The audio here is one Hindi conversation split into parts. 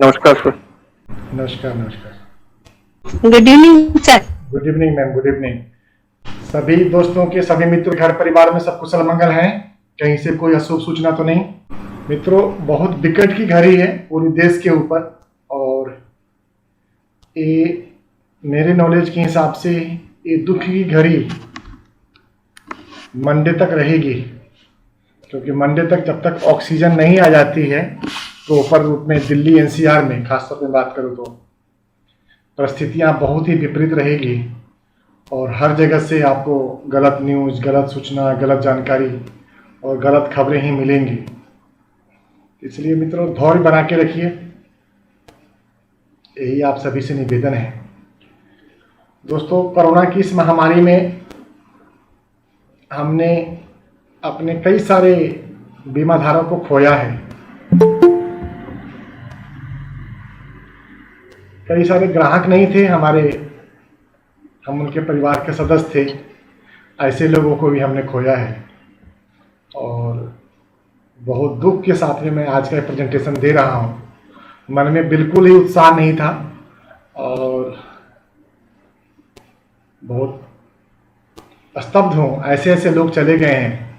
नमस्कार सर। नमस्कार नमस्कार। Good evening sir. Good evening ma'am, good evening. सभी दोस्तों के, सभी मित्र, घर परिवार में सब कुशल मंगल हैं? कहीं से कोई अशुभ सूचना तो नहीं? मित्रों, बहुत विकट की घड़ी है पूरे देश के ऊपर, और ये मेरे नॉलेज के हिसाब से ये दुख की घड़ी मंडे तक रहेगी, क्योंकि मंडे तक जब तक ऑक्सीजन नहीं आ जाती है प्रॉपर रूप में दिल्ली एनसीआर में खासतौर पर बात करूँ तो परिस्थितियां बहुत ही विपरीत रहेगी, और हर जगह से आपको गलत न्यूज़, गलत सूचना, गलत जानकारी और गलत खबरें ही मिलेंगी। इसलिए मित्रों, धैर्य बना के रखिए, यही आप सभी से निवेदन है। दोस्तों, कोरोना की इस महामारी में हमने अपने कई सारे बीमाधारकों को खोया है। कई सारे ग्राहक नहीं थे हमारे, हम उनके परिवार के सदस्य थे, ऐसे लोगों को भी हमने खोया है। और बहुत दुख के साथ में मैं आज का प्रेजेंटेशन दे रहा हूँ। मन में बिल्कुल ही उत्साह नहीं था, और बहुत स्तब्ध हूँ। ऐसे ऐसे लोग चले गए हैं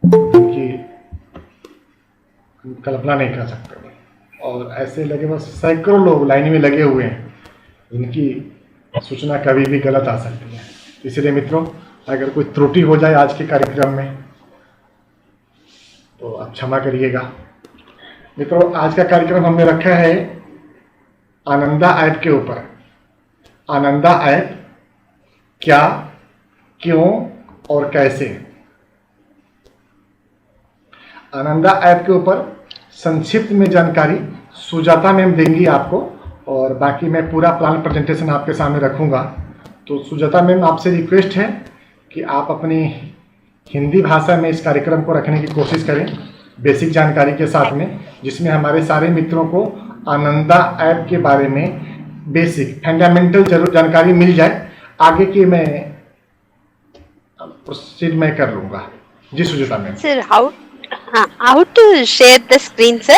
जिनकी कल्पना नहीं कर सकते, और ऐसे लगे बस सैकड़ों लोग लाइन में लगे हुए हैं जिनकी सूचना कभी भी गलत आ सकती है। इसलिए मित्रों, अगर कोई त्रुटि हो जाए आज के कार्यक्रम में तो आप क्षमा करिएगा। मित्रों, आज का कार्यक्रम हमने रखा है आनंदा ऐप के ऊपर। आनंदा ऐप क्या, क्यों और कैसे। आनंदा ऐप के ऊपर संक्षिप्त में जानकारी सुजाता मैम देंगी आपको, और बाकी मैं पूरा प्लान प्रेजेंटेशन आपके सामने रखूंगा। तो सुजाता मैम, आपसे रिक्वेस्ट है कि आप अपनी हिंदी भाषा में इस कार्यक्रम को रखने की कोशिश करें, बेसिक जानकारी के साथ में, जिसमें हमारे सारे मित्रों को आनंदा ऐप के बारे में बेसिक फंडामेंटल जरूर जानकारी मिल जाए। आगे की मैं प्रोसीड मैं कर लूँगा। जी Sujata ma'am. Sir, how to share the screen, sir?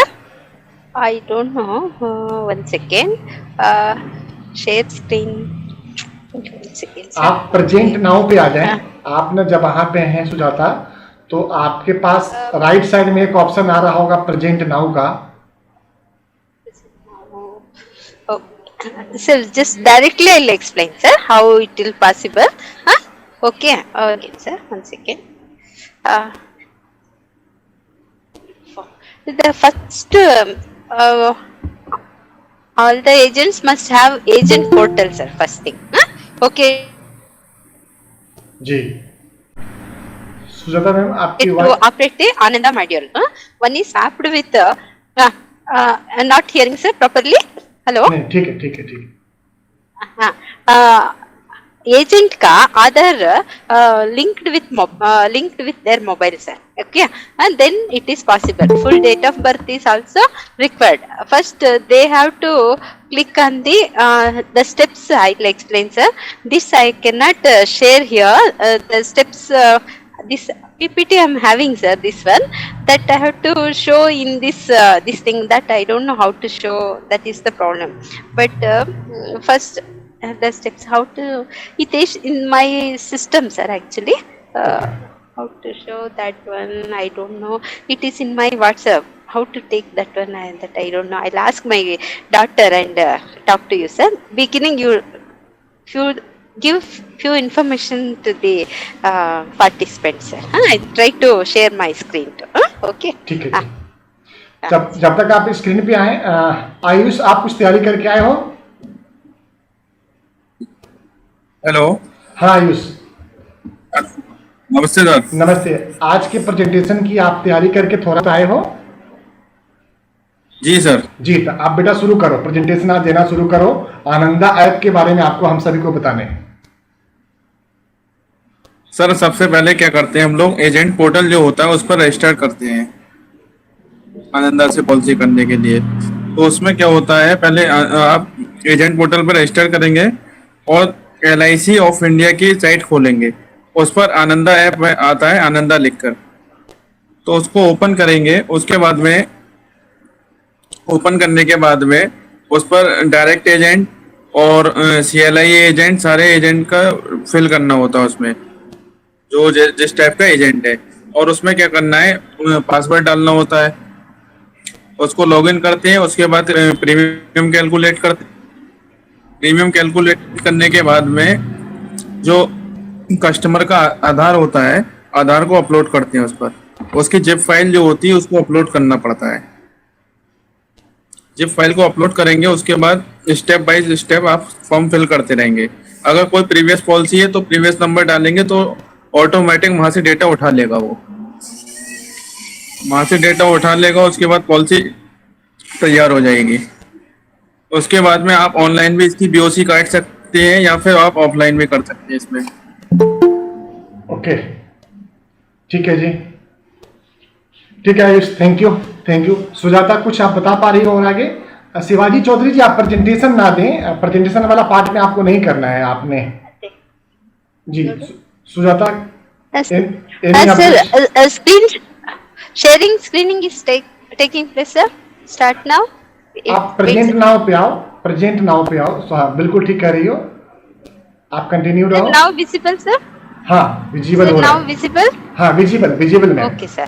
I don't know. One second. Share screen. One second, sir. आप प्रेजेंट नाउ पे आ जाएं। आप न जब वहाँ पे हैं सुजाता, तो आपके पास राइट साइड में एक ऑप्शन आ रहा होगा प्रेजेंट नाउ का। Oh, sir, just directly I'll explain, sir, how it will possible. Huh? Okay. Okay, sir. One second. The first, all the agents must have agent portal, sir. First thing. Huh? Okay. Ji Sujata ma'am, आपकी To आवाज operate the Ananda module. One is apped with not hearing, sir, properly. Hello. नहीं, ठीक है ठीक है ठीक है। एजेंट का आधार linked with their mobile, sir. Okay, and then it is possible. Full date of birth is also required. First, they have to click on the steps. I will explain, sir. This I cannot share here. The steps. This PPT I am having, sir. This one that I have to show in this thing that I don't know how to show. That is the problem. But first. The steps how to it is in my system, sir, actually. How to show that one, I don't know. It is in my WhatsApp. How to take that one, that I don't know. I'll ask my daughter and talk to you, sir. Beginning, you give few information to the participants, sir. I try to share my screen too. Okay. ठीक है। जब तक आप स्क्रीन पे आए, आयुष, आप कुछ तैयारी करके आए हो? हेलो। हाँ आयुष, नमस्ते सर। नमस्ते। आज के प्रेजेंटेशन की आप तैयारी करके थोड़ा सा आए हो? जी सर। जी, तो आप बेटा शुरू करो, प्रेजेंटेशन आज देना शुरू करो। आनंदा ऐप के बारे में आपको हम सभी को बताने हैं। सर, सबसे पहले क्या करते हैं हम लोग, एजेंट पोर्टल जो होता है उस पर रजिस्टर करते हैं आनंदा से पॉलिसी करने के लिए। तो उसमें क्या होता है, पहले आप एजेंट पोर्टल पर रजिस्टर करेंगे और LIC ऑफ इंडिया की साइट खोलेंगे। उस पर आनंदा ऐप आता है, आनंदा लिखकर, तो उसको ओपन करेंगे। उसके बाद में ओपन करने के बाद में उस पर डायरेक्ट एजेंट और CLI एजेंट, सारे एजेंट का फिल करना होता है उसमें, जो जिस टाइप का एजेंट है। और उसमें क्या करना है, पासवर्ड डालना होता है, उसको लॉगिन करते हैं। उसके बाद प्रीमियम कैलकुलेट करते हैं। प्रीमियम कैलकुलेट करने के बाद में जो कस्टमर का आधार होता है, आधार को अपलोड करते हैं उस पर। उसकी जिप फाइल जो होती है उसको अपलोड करना पड़ता है। जिप फाइल को अपलोड करेंगे, उसके बाद स्टेप बाय स्टेप आप फॉर्म फिल करते रहेंगे। अगर कोई प्रीवियस पॉलिसी है तो प्रीवियस नंबर डालेंगे तो ऑटोमेटिक वहां से डेटा उठा लेगा, वो वहां से डेटा उठा लेगा। उसके बाद पॉलिसी तैयार हो जाएगी। उसके बाद में आप ऑनलाइन भी इसकी BOC काट सकते हैं या फिर आप ऑफलाइन भी कर सकते हैं इसमें। ओके, ठीक है जी, ठीक है Ayush, thank you, thank you. Sujata कुछ आप बता पा रही हो और आगे? शिवाजी चौधरी जी, आप प्रेजेंटेशन ना दें, प्रेजेंटेशन वाला पार्ट में आपको नहीं करना है आपने जी। Sujata, sir, screen sharing is taking place, sir. Start now. आप प्रेजेंट नाउ पे आओ, प्रेजेंट नाउ पे आओ। हाँ, बिल्कुल ठीक कह रही हो, आप कंटिन्यू रहो। Now visible, sir. हाँ, विजिबल Sir, हो रहा now है। visible. हाँ, विजिबल में। Okay, sir.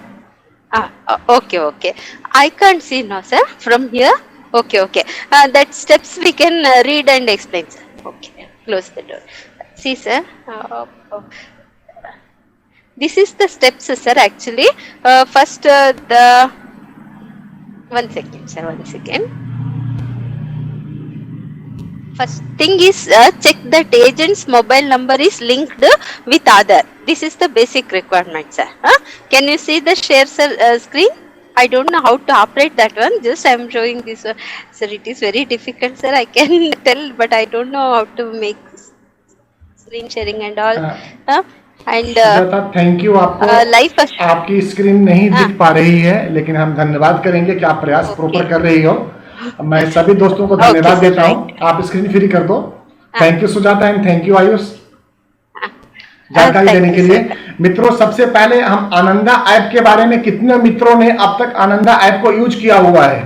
Okay. I can't see now, sir. From here. Okay. That steps we can read and explain, sir. Okay. Close the door. See, sir. This is the steps, sir. Actually, first the 1 second, sir. 1 second. First thing is check that agent's mobile number is linked with Aadhaar. This is the basic requirement, sir. Can you see the share screen? I don't know how to operate that one. Just I am showing this one. Sir, it is very difficult, sir. I can tell, but I don't know how to make screen sharing and all. And thank you आपको। live आपकी स्क्रीन नहीं दिख पा रही है, लेकिन हम धन्यवाद करेंगे कि आप प्रयास प्रॉपर कर रही हो। मैं सभी दोस्तों को धन्यवाद देता हूँ। आप स्क्रीन फ्री कर दो। Thank you Sujata and thank you Ayush जानकारी देने के लिए। मित्रों, सबसे पहले हम आनंदा ऐप के बारे में, कितने मित्रों ने अब तक आनंदा ऐप को यूज किया हुआ है?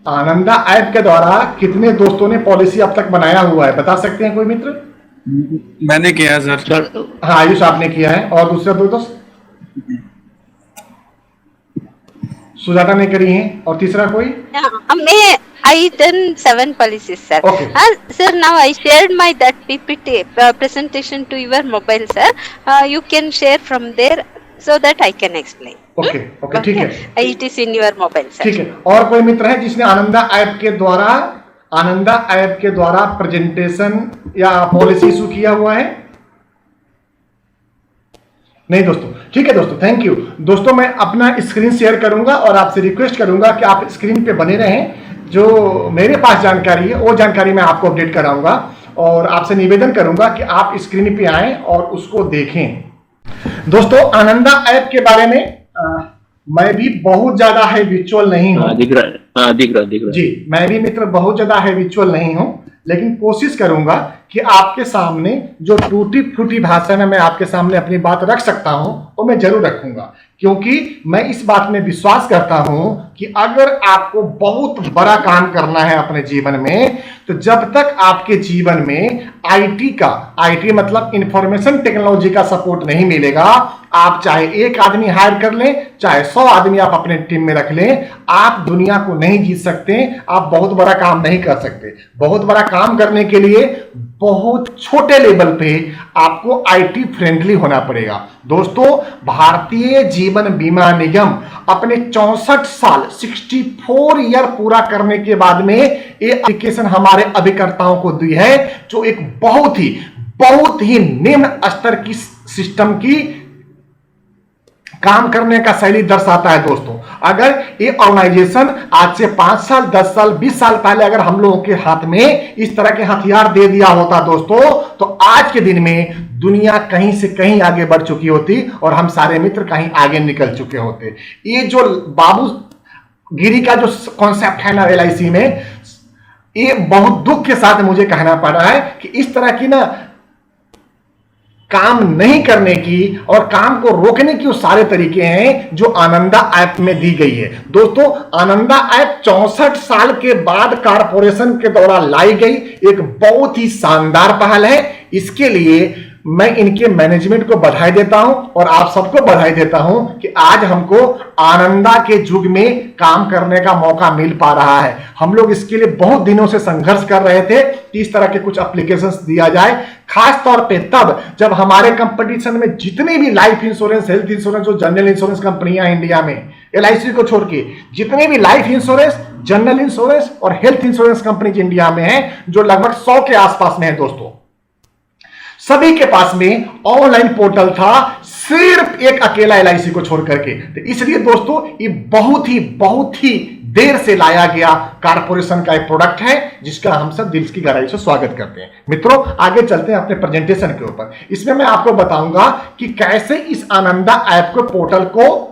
आनंदा ऐप के द्वारा कितने दोस्तों ने पॉलिसी अब तक बनाया हुआ है, बता सकते हैं कोई मित्र? मैंने किया सर। हाँ, आयुष आपने किया है। और दूसरे दो दोस्त? सुजाता ने करी है। और तीसरा कोई? I done 7 policies, sir. Okay. Sir, now I shared my that PPT presentation to your mobile, sir. You can share from there so that I can explain. Okay, ठीक है। It is in your mobile, sir. ठीक है। और कोई मित्र है जिसने आनंदा ऐप के द्वारा प्रेजेंटेशन या पॉलिसी इशू किया हुआ है? नहीं दोस्तों, ठीक है दोस्तों, थैंक यू। दोस्तों, मैं अपना स्क्रीन शेयर करूंगा और आपसे रिक्वेस्ट करूंगा कि आप स्क्रीन पे बने रहें। जो मेरे पास जानकारी है वो जानकारी मैं आपको अपडेट कराऊंगा और आपसे निवेदन करूंगा कि आप स्क्रीन पे आएं और उसको देखें। दोस्तों, आनंदा ऐप के बारे में मैं भी बहुत ज्यादा हैबिचुअल नहीं हूँ। दिख रहा है जी, मैं भी मित्र बहुत ज्यादा हैबिचुअल नहीं हूँ, लेकिन कोशिश करूंगा कि आपके सामने जो टूटी फूटी भाषा में मैं आपके सामने अपनी बात रख सकता हूं वो मैं जरूर रखूंगा, क्योंकि मैं इस बात में विश्वास करता हूं कि अगर आपको बहुत बड़ा काम करना है अपने जीवन में, तो जब तक आपके जीवन में आईटी मतलब इंफॉर्मेशन टेक्नोलॉजी का सपोर्ट नहीं मिलेगा, आप चाहे एक आदमी हायर कर लें, चाहे 100 आदमी आप अपने टीम में रख लें, आप दुनिया को नहीं जीत सकते, आप बहुत बड़ा काम नहीं कर सकते। बहुत बड़ा काम करने के लिए बहुत छोटे लेवल पे आपको आईटी फ्रेंडली होना पड़ेगा। दोस्तों, भारतीय जीवन बीमा निगम अपने 64 साल 64 ईयर पूरा करने के बाद में ये एप्लीकेशन हमारे अभिकर्ताओं को दी है, जो एक बहुत ही निम्न स्तर की सिस्टम की काम करने का शैली दर्शाता है। दोस्तों, अगर ये ऑर्गेनाइजेशन आज से 5 साल 10 साल 20 साल पहले अगर हम लोगों के हाथ में इस तरह के हथियार दे दिया होता दोस्तों, तो आज के दिन में दुनिया कहीं से कहीं आगे बढ़ चुकी होती और हम सारे मित्र कहीं आगे निकल चुके होते। ये जो बाबू गिरी का जो कॉन्सेप्ट है ना LIC में, ये बहुत दुख के साथ मुझे कहना पड़ रहा है कि इस तरह की ना काम नहीं करने की और काम को रोकने की वो सारे तरीके हैं जो आनंदा ऐप में दी गई है। दोस्तों, आनंदा ऐप 64 साल के बाद कारपोरेशन के द्वारा लाई गई एक बहुत ही शानदार पहल है। इसके लिए मैं इनके मैनेजमेंट को बधाई देता हूं और आप सबको बधाई देता हूं कि आज हमको आनंदा के युग में काम करने का मौका मिल पा रहा है। हम लोग इसके लिए बहुत दिनों से संघर्ष कर रहे थे कि इस तरह के कुछ एप्लीकेशंस दिया जाए, खास तौर पे तब जब हमारे कंपटीशन में जितनी भी लाइफ इंश्योरेंस, हेल्थ इंश्योरेंस और जनरल इंश्योरेंस कंपनियां इंडिया में, LIC को छोड़ के जितने भी लाइफ इंश्योरेंस, जनरल इंश्योरेंस और हेल्थ इंश्योरेंस कंपनी इंडिया में है, जो लगभग 100 के आसपास में है दोस्तों, सभी के पास में ऑनलाइन पोर्टल था, सिर्फ एक अकेला LIC को छोड़ करके। तो इसलिए दोस्तों, ये बहुत ही देर से लाया गया कारपोरेशन का एक प्रोडक्ट है, जिसका हम सब दिल की गहराई से स्वागत करते हैं। मित्रों, आगे चलते हैं अपने प्रेजेंटेशन के ऊपर। इसमें मैं आपको बताऊंगा कि कैसे इस आनंदा ऐप को, पोर्टल को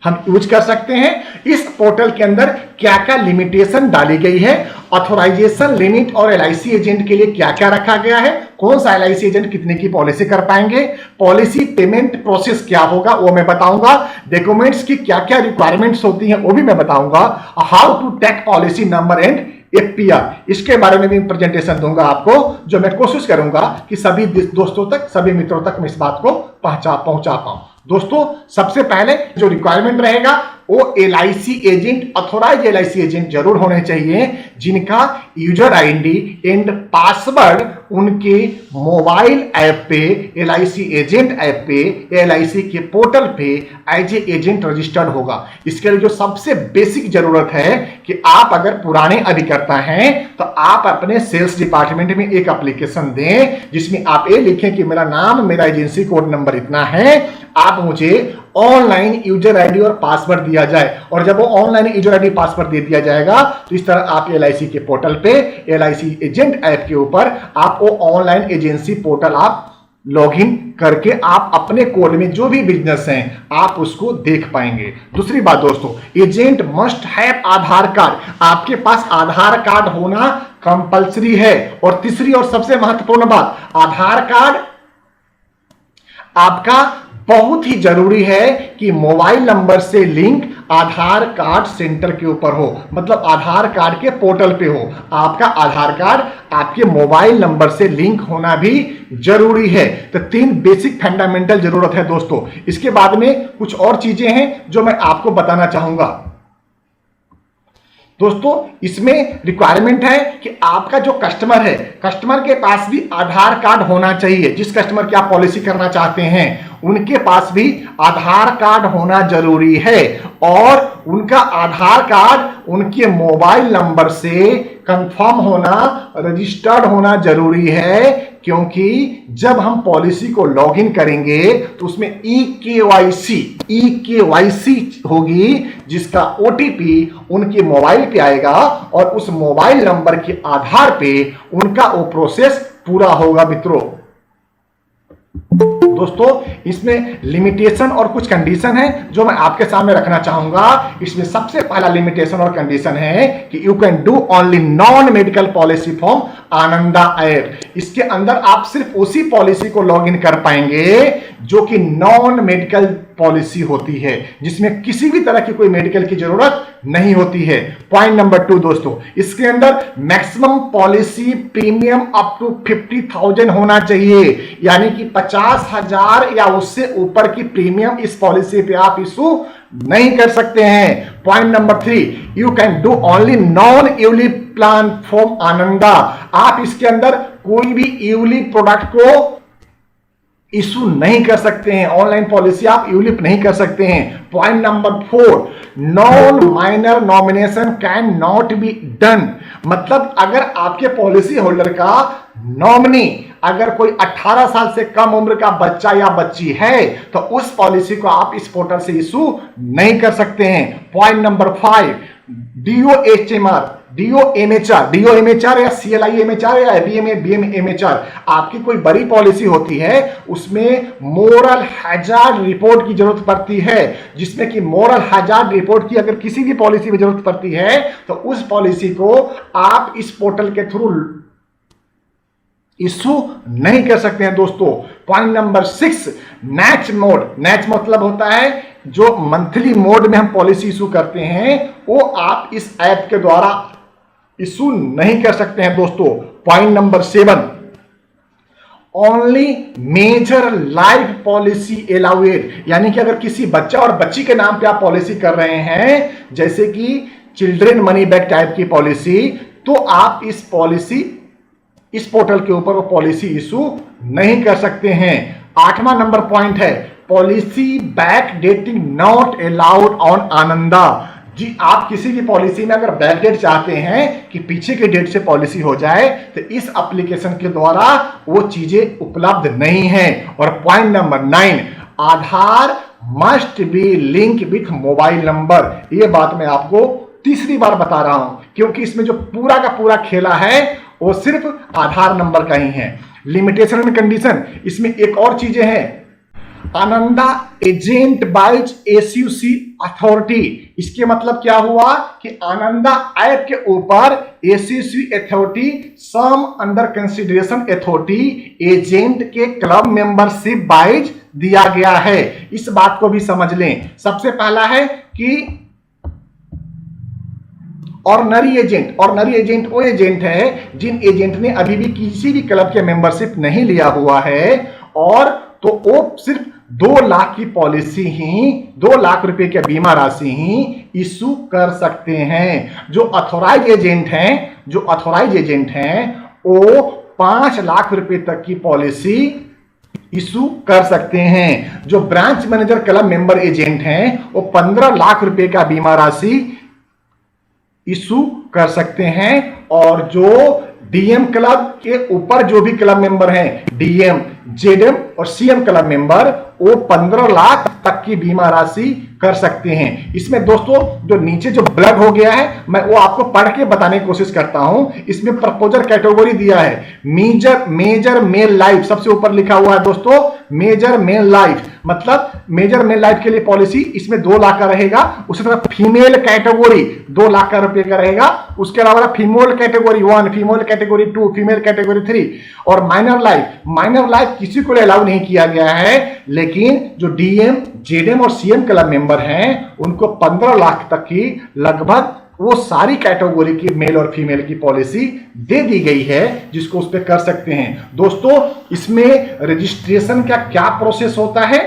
हम यूज कर सकते हैं। इस पोर्टल के अंदर क्या क्या लिमिटेशन डाली गई है, ऑथोराइजेशन लिमिट और LIC एजेंट के लिए क्या क्या रखा गया है, कौन सा LIC एजेंट कितने की पॉलिसी कर पाएंगे, पॉलिसी पेमेंट प्रोसेस क्या होगा वो मैं बताऊंगा, डॉक्यूमेंट्स की क्या क्या रिक्वायरमेंट्स होती हैं वो भी मैं बताऊंगा, how to take policy number and FPR, इसके बारे में भी प्रेजेंटेशन दूंगा आपको, जो मैं कोशिश करूंगा कि सभी दोस्तों तक, सभी मित्रों तक मैं इस बात को पहुंचा पाऊं। दोस्तों, सबसे पहले जो रिक्वायरमेंट रहेगा वो LIC agent, authorize LIC agent जरूर होने चाहिए, जिनका यूजर ID एंड पासवर्ड उनके मोबाइल ऐप पे, LIC एजेंट ऐप पे, LIC के पोर्टल पे एज ए एजेंट रजिस्टर्ड होगा। इसके लिए जो सबसे बेसिक जरूरत है कि आप अगर पुराने अभिकर्ता हैं तो आप अपने सेल्स डिपार्टमेंट में एक एप्लीकेशन दें, जिसमें आप ये लिखें कि मेरा नाम, मेरा एजेंसी कोड नंबर इतना है, आप मुझे ऑनलाइन यूजर आईडी और पासवर्ड दिया जाए। और जब वो ऑनलाइन यूजर आईडी पासवर्ड दे दिया जाएगा तो इस तरह आप LIC के पोर्टल पे, LIC एजेंट ऐप के ऊपर आप वो ऑनलाइन एजेंसी पोर्टल आप लॉगिन करके आप अपने कोड में जो भी बिजनेस हैं आप उसको देख पाएंगे। दूसरी बात दोस्तों, agent must have Aadhaar card, आपके पास आधार कार्ड होना कंपलसरी है। और तीसरी और सबसे महत्वपूर्ण बात, आधार कार्ड आपका बहुत ही जरूरी है कि मोबाइल नंबर से लिंक आधार कार्ड सेंटर के ऊपर हो, मतलब आधार कार्ड के पोर्टल पे हो। आपका आधार कार्ड आपके मोबाइल नंबर से लिंक होना भी जरूरी है। तो 3 बेसिक फंडामेंटल जरूरत है दोस्तों। इसके बाद में कुछ और चीजें हैं जो मैं आपको बताना चाहूंगा। दोस्तों, इसमें रिक्वायरमेंट है कि आपका जो कस्टमर है, कस्टमर के पास भी आधार कार्ड होना चाहिए। जिस कस्टमर की आप पॉलिसी करना चाहते हैं उनके पास भी आधार कार्ड होना जरूरी है, और उनका आधार कार्ड उनके मोबाइल नंबर से कंफर्म होना, रजिस्टर्ड होना जरूरी है। क्योंकि जब हम पॉलिसी को लॉगिन करेंगे तो उसमें EKYC होगी, जिसका OTP उनके मोबाइल पे आएगा और उस मोबाइल नंबर के आधार पे उनका वो प्रोसेस पूरा होगा। मित्रों, दोस्तों, इसमें लिमिटेशन और कुछ कंडीशन है जो मैं आपके सामने रखना चाहूंगा। इसमें सबसे पहला लिमिटेशन और कंडीशन है कि you can do only non medical policy from Ananda app. इसके अंदर आप सिर्फ उसी पॉलिसी को लॉगिन कर पाएंगे जो कि नॉन मेडिकल पॉलिसी होती है, जिसमें किसी भी तरह की कोई मेडिकल की जरूरत नहीं होती है। पॉइंट नंबर 2 दोस्तों, इसके अंदर maximum policy premium up to 50,000 होना चाहिए, यानी कि 50,000 या उससे ऊपर की प्रीमियम इस पॉलिसी पे आप इशू नहीं कर सकते हैं। Point number 3, you can do only non ULIP plan from Ananda. आप इसके अंदर कोई भी यूलिप प्रोडक्ट को इशू नहीं कर सकते हैं, ऑनलाइन पॉलिसी आप यूलिप नहीं कर सकते हैं। Point number 4, non minor nomination can not be done. मतलब अगर आपके पॉलिसी होल्डर का नॉमिनी अगर कोई 18 साल से कम उम्र का बच्चा या बच्ची है तो उस पॉलिसी को आप इस पोर्टल से इशू नहीं कर सकते हैं। पॉइंट नंबर 5, DOMHR या CLI-MHR या BMA-MHR, आपकी कोई बड़ी पॉलिसी होती है उसमें मोरल हैजार्ड रिपोर्ट की जरूरत पड़ती है, जिसमें कि मोरल हैजार्ड रिपोर्ट की अगर किसी भी पॉलिसी में जरूरत पड़ती है तो उस पॉलिसी को आप इस पोर्टल के थ्रू इशू नहीं कर सकते हैं दोस्तों। पॉइंट नंबर 6, नेच मोड। नेच मतलब होता है जो मंथली मोड में हम पॉलिसी इशू करते हैं, वो आप इस ऐप के द्वारा इशू नहीं कर सकते हैं दोस्तों। Point number 7, only major life policy allowed, यानी कि अगर किसी बच्चा और बच्ची के नाम पे आप पॉलिसी कर रहे हैं, जैसे कि चिल्ड्रन मनी बैक टाइप की पॉलिसी, तो आप इस पोर्टल के ऊपर वो पॉलिसी इशू नहीं कर सकते हैं। 8वां नंबर पॉइंट है, policy back dating not allowed on Ananda. जी, आप किसी भी पॉलिसी में अगर बैक डेट चाहते हैं कि पीछे के डेट से पॉलिसी हो जाए, तो इस एप्लीकेशन के द्वारा वो चीजें उपलब्ध नहीं है। और point number 9, Aadhaar must be link with mobile number. ये बात मैं आपको तीसरी बार बता रहा हूं, क्योंकि इसमें जो पूरा का पूरा खेला है वो सिर्फ आधार नंबर का ही है। लिमिटेशन एंड कंडीशन, इसमें एक और चीजें हैं। Ananda agent wise SUC authority, इसके मतलब क्या हुआ कि आनंदा ऐप के ऊपर SUC authority, some under consideration authority agent के क्लब मेंबरशिप बाइज दिया गया है। इस बात को भी समझ लें। सबसे पहला है कि ऑर्डिनरी एजेंट। ऑर्डिनरी एजेंट वो एजेंट है जिन एजेंट ने अभी भी किसी भी क्लब के मेंबरशिप नहीं लिया हुआ है, और तो वो सिर्फ 2 लाख की पॉलिसी ही, 2 लाख रुपए की बीमा राशि ही इशू कर सकते हैं। जो अथोराइज एजेंट हैं वो 5 लाख रुपए तक की पॉलिसी इशू कर सकते हैं। जो branch manager club member agent हैं वो 15 लाख रुपए का बीमा राशि इशू कर सकते हैं। और जो डीएम क्लब के ऊपर जो भी क्लब मेंबर हैं, डीएम, जेडएम और सीएम क्लब मेंबर, वो 15 लाख तक की बीमा राशि कर सकते हैं। इसमें दोस्तों जो नीचे जो ब्लड हो गया है, मैं वो आपको पढ़ के बताने की कोशिश करता हूं। इसमें प्रपोजर कैटेगरी दिया है, मेजर मेल लाइफ, सबसे ऊपर लिखा हुआ है दोस्तों मेजर मेल लाइफ, मतलब मेजर मेल लाइफ के लिए पॉलिसी इसमें 2 लाख का रहेगा। उसी तरह फीमेल कैटेगरी 2 लाख का रुपए का रहेगा। उसके अलावा female category 1, female category 2, female category 3 और माइनर लाइफ किसी को अलाउ नहीं किया गया है, लेकिन जो डीएम, जेडएम और सीएम क्लब मेंबर हैं उनको 15 लाख तक की लगभग वो सारी कैटेगरी की मेल और फीमेल की पॉलिसी दे दी गई है, जिसको उस पर कर सकते हैं। दोस्तों इसमें रजिस्ट्रेशन का क्या प्रोसेस होता है,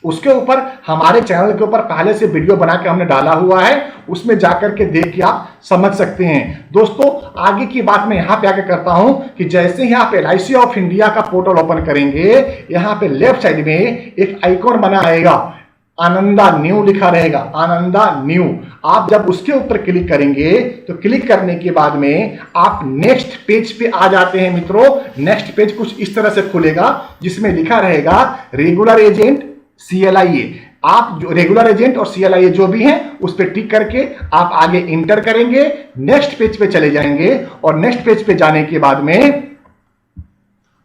उसके ऊपर हमारे चैनल के ऊपर पहले से वीडियो बना के हमने डाला हुआ है, उसमें जाकर के देख के आप समझ सकते हैं। दोस्तों आगे की बात मैं यहां पे आके करता हूं कि जैसे ही आप LIC ऑफ इंडिया का पोर्टल ओपन करेंगे, यहां पे लेफ्ट साइड में एक आइकॉन बना आएगा, आनंदा न्यू लिखा रहेगा, आनंदा न्यू। आप जब उसके ऊपर क्लिक करेंगे तो क्लिक करने के बाद में आप नेक्स्ट पेज पे आ जाते हैं मित्रों। नेक्स्ट पेज कुछ इस तरह से खुलेगा, जिसमें लिखा रहेगा रेगुलर एजेंट, CLIA। आप जो रेगुलर एजेंट और CLIA जो भी हैं उस पर टिक करके आप आगे इंटर करेंगे, नेक्स्ट पेज पे चले जाएंगे। और नेक्स्ट पेज पे जाने के बाद में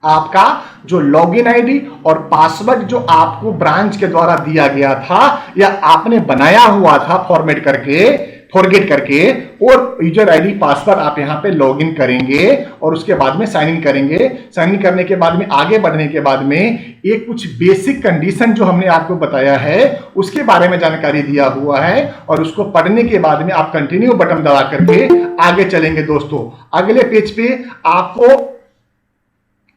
आपका जो लॉगिन आईडी और पासवर्ड जो आपको ब्रांच के द्वारा दिया गया था या आपने बनाया हुआ था फॉरगेट करके, और यूजर आईडी पासवर्ड आप यहां पे लॉगिन करेंगे और उसके बाद में साइन इन करेंगे। साइन इन करने के बाद में आगे बढ़ने के बाद में एक कुछ बेसिक कंडीशन जो हमने आपको बताया है उसके बारे में जानकारी दिया हुआ है, और उसको पढ़ने के बाद में आप कंटिन्यू बटन दबा करके आगे चलेंगे। दोस्तों अगले पेज पे आपको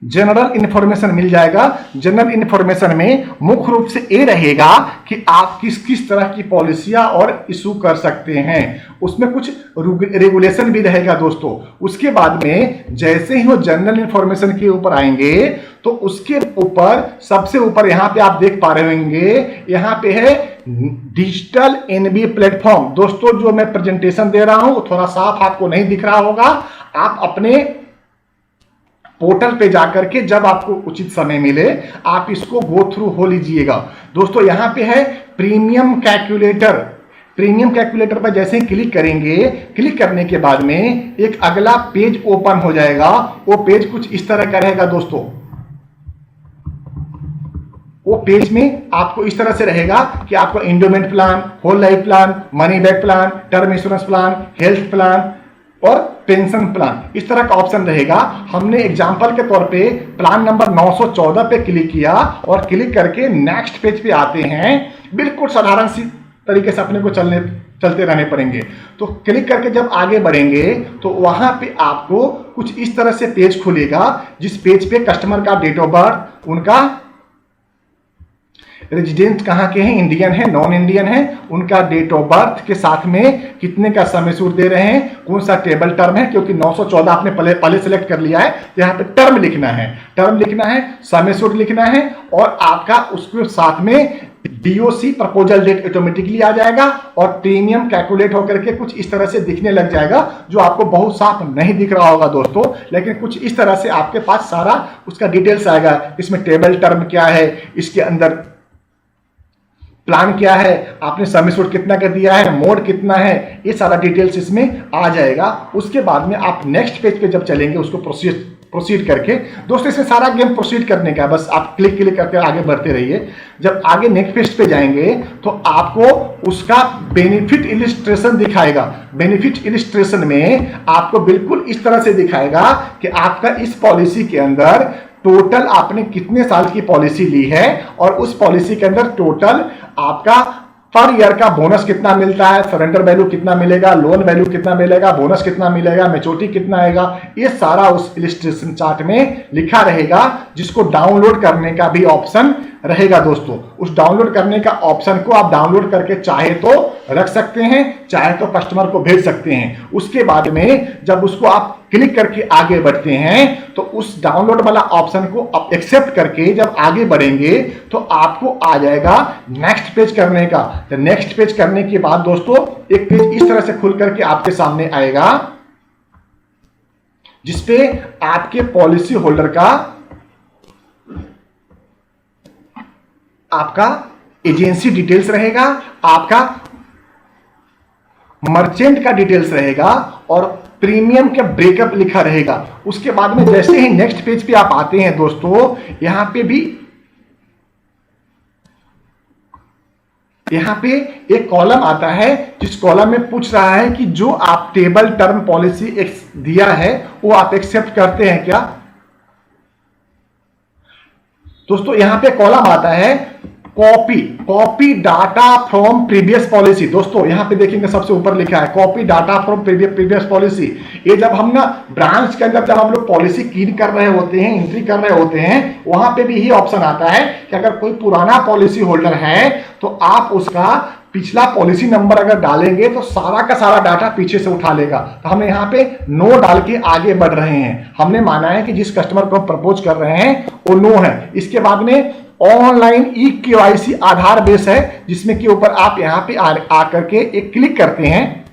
जनरल इंफॉर्मेशन मिल जाएगा। जनरल इंफॉर्मेशन में मुख्य रूप से ये रहेगा कि आप किस किस तरह की पॉलिसियां और इशू कर सकते हैं, उसमें कुछ रेगुलेशन भी रहेगा दोस्तों। उसके बाद में जैसे ही वो जनरल इंफॉर्मेशन के ऊपर आएंगे तो उसके ऊपर सबसे ऊपर यहां पे आप देख पा रहे होंगे, यहां पे है डिजिटल NB प्लेटफॉर्म। दोस्तों जो मैं प्रेजेंटेशन दे रहा हूं वो थोड़ा साफ आपको नहीं दिख रहा होगा, आप अपने पोर्टल पे जाकर के जब आपको उचित समय मिले आप इसको गो थ्रू हो लीजिएगा। दोस्तों यहां पे है प्रीमियम कैलकुलेटर। प्रीमियम कैलकुलेटर पर जैसे ही क्लिक करेंगे, क्लिक करने के बाद में एक अगला पेज ओपन हो जाएगा। वो पेज कुछ इस तरह का रहेगा दोस्तों। वो पेज में आपको इस तरह से रहेगा कि आपको endowment plan, whole life plan, money back plan, term insurance plan, health plan और पेंशन प्लान, इस तरह का ऑप्शन रहेगा। हमने एग्जांपल के तौर पे प्लान नंबर 914 पे क्लिक किया और क्लिक करके नेक्स्ट पेज पे आते हैं। बिल्कुल साधारण सी तरीके से अपने को चलते रहने पड़ेंगे। तो क्लिक करके जब आगे बढ़ेंगे तो वहां पे आपको कुछ इस तरह से पेज खुलेगा, जिस पेज पे कस्टमर का डेट ऑफ बर्थ, उनका रेजिडेंट कहाँ के हैं, इंडियन है नॉन इंडियन है, उनका डेट ऑफ बर्थ के साथ में कितने का समय सूद दे रहे हैं, कौन सा टेबल टर्म है, क्योंकि 914 आपने पहले सेलेक्ट कर लिया है, यहाँ पे टर्म लिखना है, समय सूद लिखना है और आपका उसके साथ में डीओसी प्रपोजल डेट ऑटोमेटिकली आ जाएगा और प्रीमियम कैलकुलेट होकर के कुछ इस तरह से दिखने लग जाएगा, जो आपको बहुत साफ नहीं दिख रहा होगा दोस्तों, लेकिन कुछ इस तरह से आपके पास सारा उसका डिटेल्स आएगा। इसमें टेबल टर्म क्या है, इसके अंदर प्लान क्या है, आपने समय सूद कितना कर दिया है, मोड कितना है, ये सारा डिटेल्स इसमें आ जाएगा। उसके बाद में आप नेक्स्ट पेज पे जब चलेंगे उसको प्रोसीड करके, दोस्तों इसमें सारा गेम प्रोसीड करने का, बस आप क्लिक करके आगे बढ़ते रहिए। जब आगे नेक्स्ट पेज पे जाएंगे तो आपको उसका बेनिफिट इलिस्ट्रेशन दिखाएगा। बेनिफिट इलिस्ट्रेशन में आपको बिल्कुल इस तरह से दिखाएगा कि आपका इस पॉलिसी के अंदर टोटल आपने कितने साल की पॉलिसी ली है और उस पॉलिसी के अंदर टोटल आपका पर ईयर का बोनस कितना मिलता है, सरेंडर वैल्यू कितना मिलेगा, लोन वैल्यू कितना मिलेगा, बोनस कितना मिलेगा, मैच्योरिटी कितना आएगा, ये सारा उस इलिस्ट्रेशन चार्ट में लिखा रहेगा, जिसको डाउनलोड करने का भी ऑप्शन रहेगा दोस्तों। उस डाउनलोड करने का ऑप्शन को आप डाउनलोड करके चाहे तो रख सकते हैं, चाहे तो कस्टमर को भेज सकते हैं। उसके बाद में जब उसको आप क्लिक करके आगे बढ़ते हैं तो उस डाउनलोड वाला ऑप्शन को आप एक्सेप्ट करके जब आगे बढ़ेंगे तो आपको आ जाएगा नेक्स्ट पेज करने का। तो नेक्स्ट पेज करने के बाद दोस्तों एक पेज इस तरह से खुल करके आपके सामने आएगा, जिसपे आपके पॉलिसी होल्डर का, आपका एजेंसी डिटेल्स रहेगा, आपका मर्चेंट का डिटेल्स रहेगा और प्रीमियम का ब्रेकअप लिखा रहेगा। उसके बाद में जैसे ही नेक्स्ट पेज पे आप आते हैं दोस्तों, यहां पे एक कॉलम आता है, जिस कॉलम में पूछ रहा है कि जो आप टेबल टर्म पॉलिसी दिया है वो आप एक्सेप्ट करते हैं क्या। दोस्तों यहां पे कॉलम आता है copy data from previous policy. दोस्तों यहां पे देखेंगे सबसे ऊपर लिखा है copy data from previous policy. ये जब हम ना ब्रांच के अंदर जब हम लोग पॉलिसी कीन कर रहे होते हैं, एंट्री कर रहे होते हैं, वहां पे भी यही ऑप्शन आता है कि अगर कोई पुराना पॉलिसी होल्डर है तो आप उसका पिछला पॉलिसी नंबर अगर डालेंगे तो सारा का सारा डाटा पीछे से उठा लेगा। तो हम यहाँ पे नो डाल के आगे बढ़ रहे हैं। हमने माना है कि जिस कस्टमर को हम प्रपोज कर रहे हैं वो नो है। इसके बाद में ऑनलाइन ई-केवाईसी आधार बेस है, जिसमें के ऊपर आप यहाँ पे आकर के एक क्लिक करते हैं।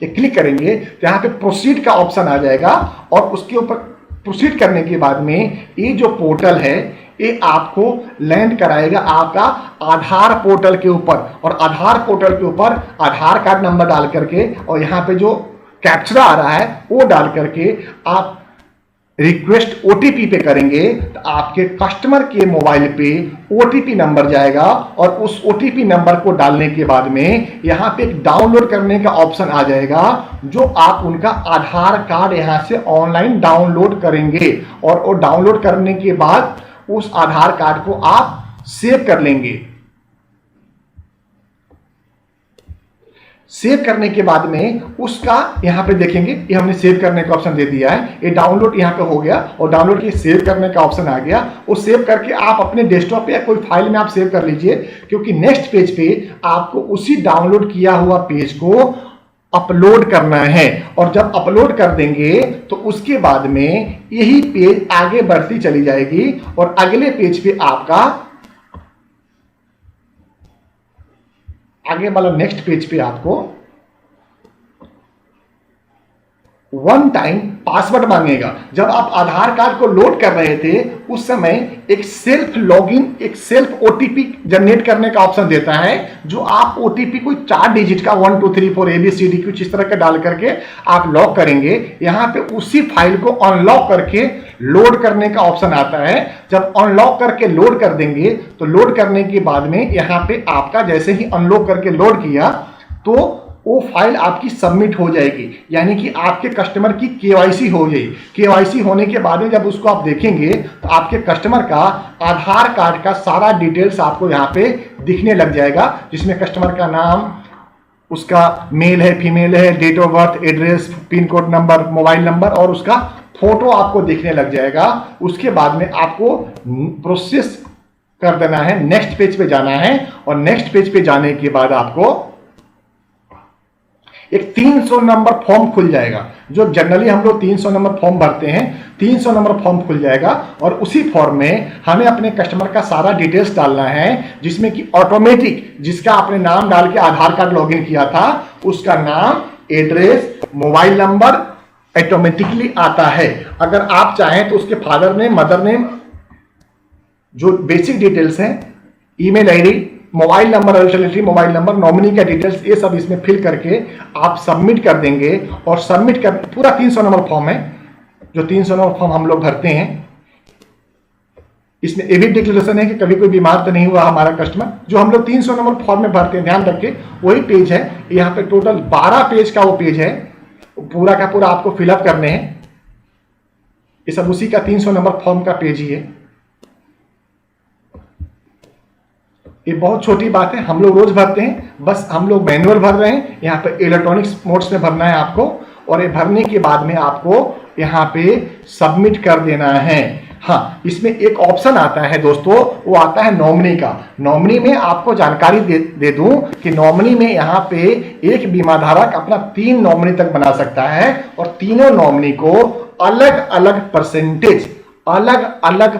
एक क्लिक करेंगे तो यहाँ पे प्रोसीड का ऑप्शन आ जाएगा और उसके ऊपर प्रोसीड करने के बाद में ये जो पोर्टल है ये आपको लैंड कराएगा आपका आधार पोर्टल के ऊपर, और आधार पोर्टल के ऊपर आधार कार्ड नंबर डाल करके और यहाँ पे जो कैप्चर आ रहा है वो डाल करके आप रिक्वेस्ट ओटीपी पे करेंगे तो आपके कस्टमर के मोबाइल पे ओटीपी नंबर जाएगा और उस ओटीपी नंबर को डालने के बाद में यहाँ पे एक डाउनलोड करने का ऑप्शन आ जाएगा, जो आप उनका आधार कार्ड यहाँ से ऑनलाइन डाउनलोड करेंगे और वो डाउनलोड करने के बाद उस आधार कार्ड को आप सेव कर लेंगे। सेव करने के बाद में उसका यहाँ पे देखेंगे ये हमने सेव करने का ऑप्शन दे दिया है, ये डाउनलोड यहाँ पे हो गया और डाउनलोड के सेव करने का ऑप्शन आ गया। वो सेव करके आप अपने डेस्कटॉप पे या कोई फाइल में आप सेव कर लीजिए, क्योंकि नेक्स्ट पेज पे आपको उसी डाउनलोड किया हुआ पेज को अपलोड करना है। और जब अपलोड कर देंगे तो उसके बाद में यही पेज आगे बढ़ती चली जाएगी और अगले पेज पे आपका आगे वाला नेक्स्ट पेज पे आपको वन टाइम पासवर्ड मांगेगा। जब आप आधार कार्ड को लोड कर रहे थे उस समय एक सेल्फ लॉगिन, एक सेल्फ ओटीपी जनरेट करने का ऑप्शन देता है, जो आप ओटीपी कोई 4 डिजिट का 1 2 3 4 ABCD कुछ इस तरह का डाल करके आप लॉक करेंगे। यहाँ पे उसी फाइल को अनलॉक करके लोड करने का ऑप्शन आता है। जब अनलॉक करके लोड कर देंगे तो लोड करने के बाद में यहाँ पे आपका जैसे ही अनलॉक करके लोड किया तो वो फाइल आपकी सबमिट हो जाएगी, यानी कि आपके कस्टमर की केवाईसी हो गई। केवाईसी होने के बाद में जब उसको आप देखेंगे तो आपके कस्टमर का आधार कार्ड का सारा डिटेल्स आपको यहाँ पे दिखने लग जाएगा, जिसमें कस्टमर का नाम, उसका मेल है फीमेल है, date of birth, address, pin code number, mobile number और उसका फोटो आपको दिखने लग जाएगा। उसके बाद में आपको प्रोसेस कर देना है, नेक्स्ट पेज पे जाना है और नेक्स्ट पेज पे जाने के बाद आपको एक 300 नंबर फॉर्म खुल जाएगा। जो जनरली हम लोग 300 नंबर फॉर्म भरते हैं, 300 नंबर फॉर्म खुल जाएगा और उसी फॉर्म में हमें अपने कस्टमर का सारा डिटेल्स डालना है, जिसमें कि ऑटोमेटिक जिसका आपने नाम डाल के आधार कार्ड लॉगिन किया था उसका नाम, एड्रेस, मोबाइल नंबर ऑटोमेटिकली आता है। अगर आप चाहें तो उसके फादर नेम, मदर नेम, जो बेसिक डिटेल्स हैं, email ID, mobile number, alternative mobile number, nominee का डिटेल्स, ये सब इसमें फिल करके आप सबमिट कर देंगे। और सबमिट कर पूरा 300 नंबर फॉर्म है, जो 300 नंबर फॉर्म हम लोग भरते हैं। इसमें ये भी डिक्लेरेशन है कि कभी कोई बीमार तो नहीं हुआ हमारा कस्टमर। जो हम लोग 300 नंबर फॉर्म में भरते हैं, ध्यान रखिए वही पेज है। यहाँ पे टोटल 12 पेज का वो पेज है, पूरा का पूरा आपको फिलअप करने हैं। ये सब उसी का 300 नंबर फॉर्म का पेज ही है। ये बहुत छोटी बात है, हम लोग रोज भरते हैं, बस हम लोग मैनुअल भर रहे हैं। यहाँ पे इलेक्ट्रॉनिक्स मोड्स में भरना है आपको, और ये भरने के बाद में आपको यहाँ पे सबमिट कर देना है। हाँ, इसमें एक ऑप्शन आता है दोस्तों, वो आता है नॉमिनी का। नॉमिनी में आपको जानकारी दे दूं कि नॉमिनी में यहाँ पे एक बीमा धारक अपना 3 नॉमिनी तक बना सकता है और तीनों नॉमिनी को अलग अलग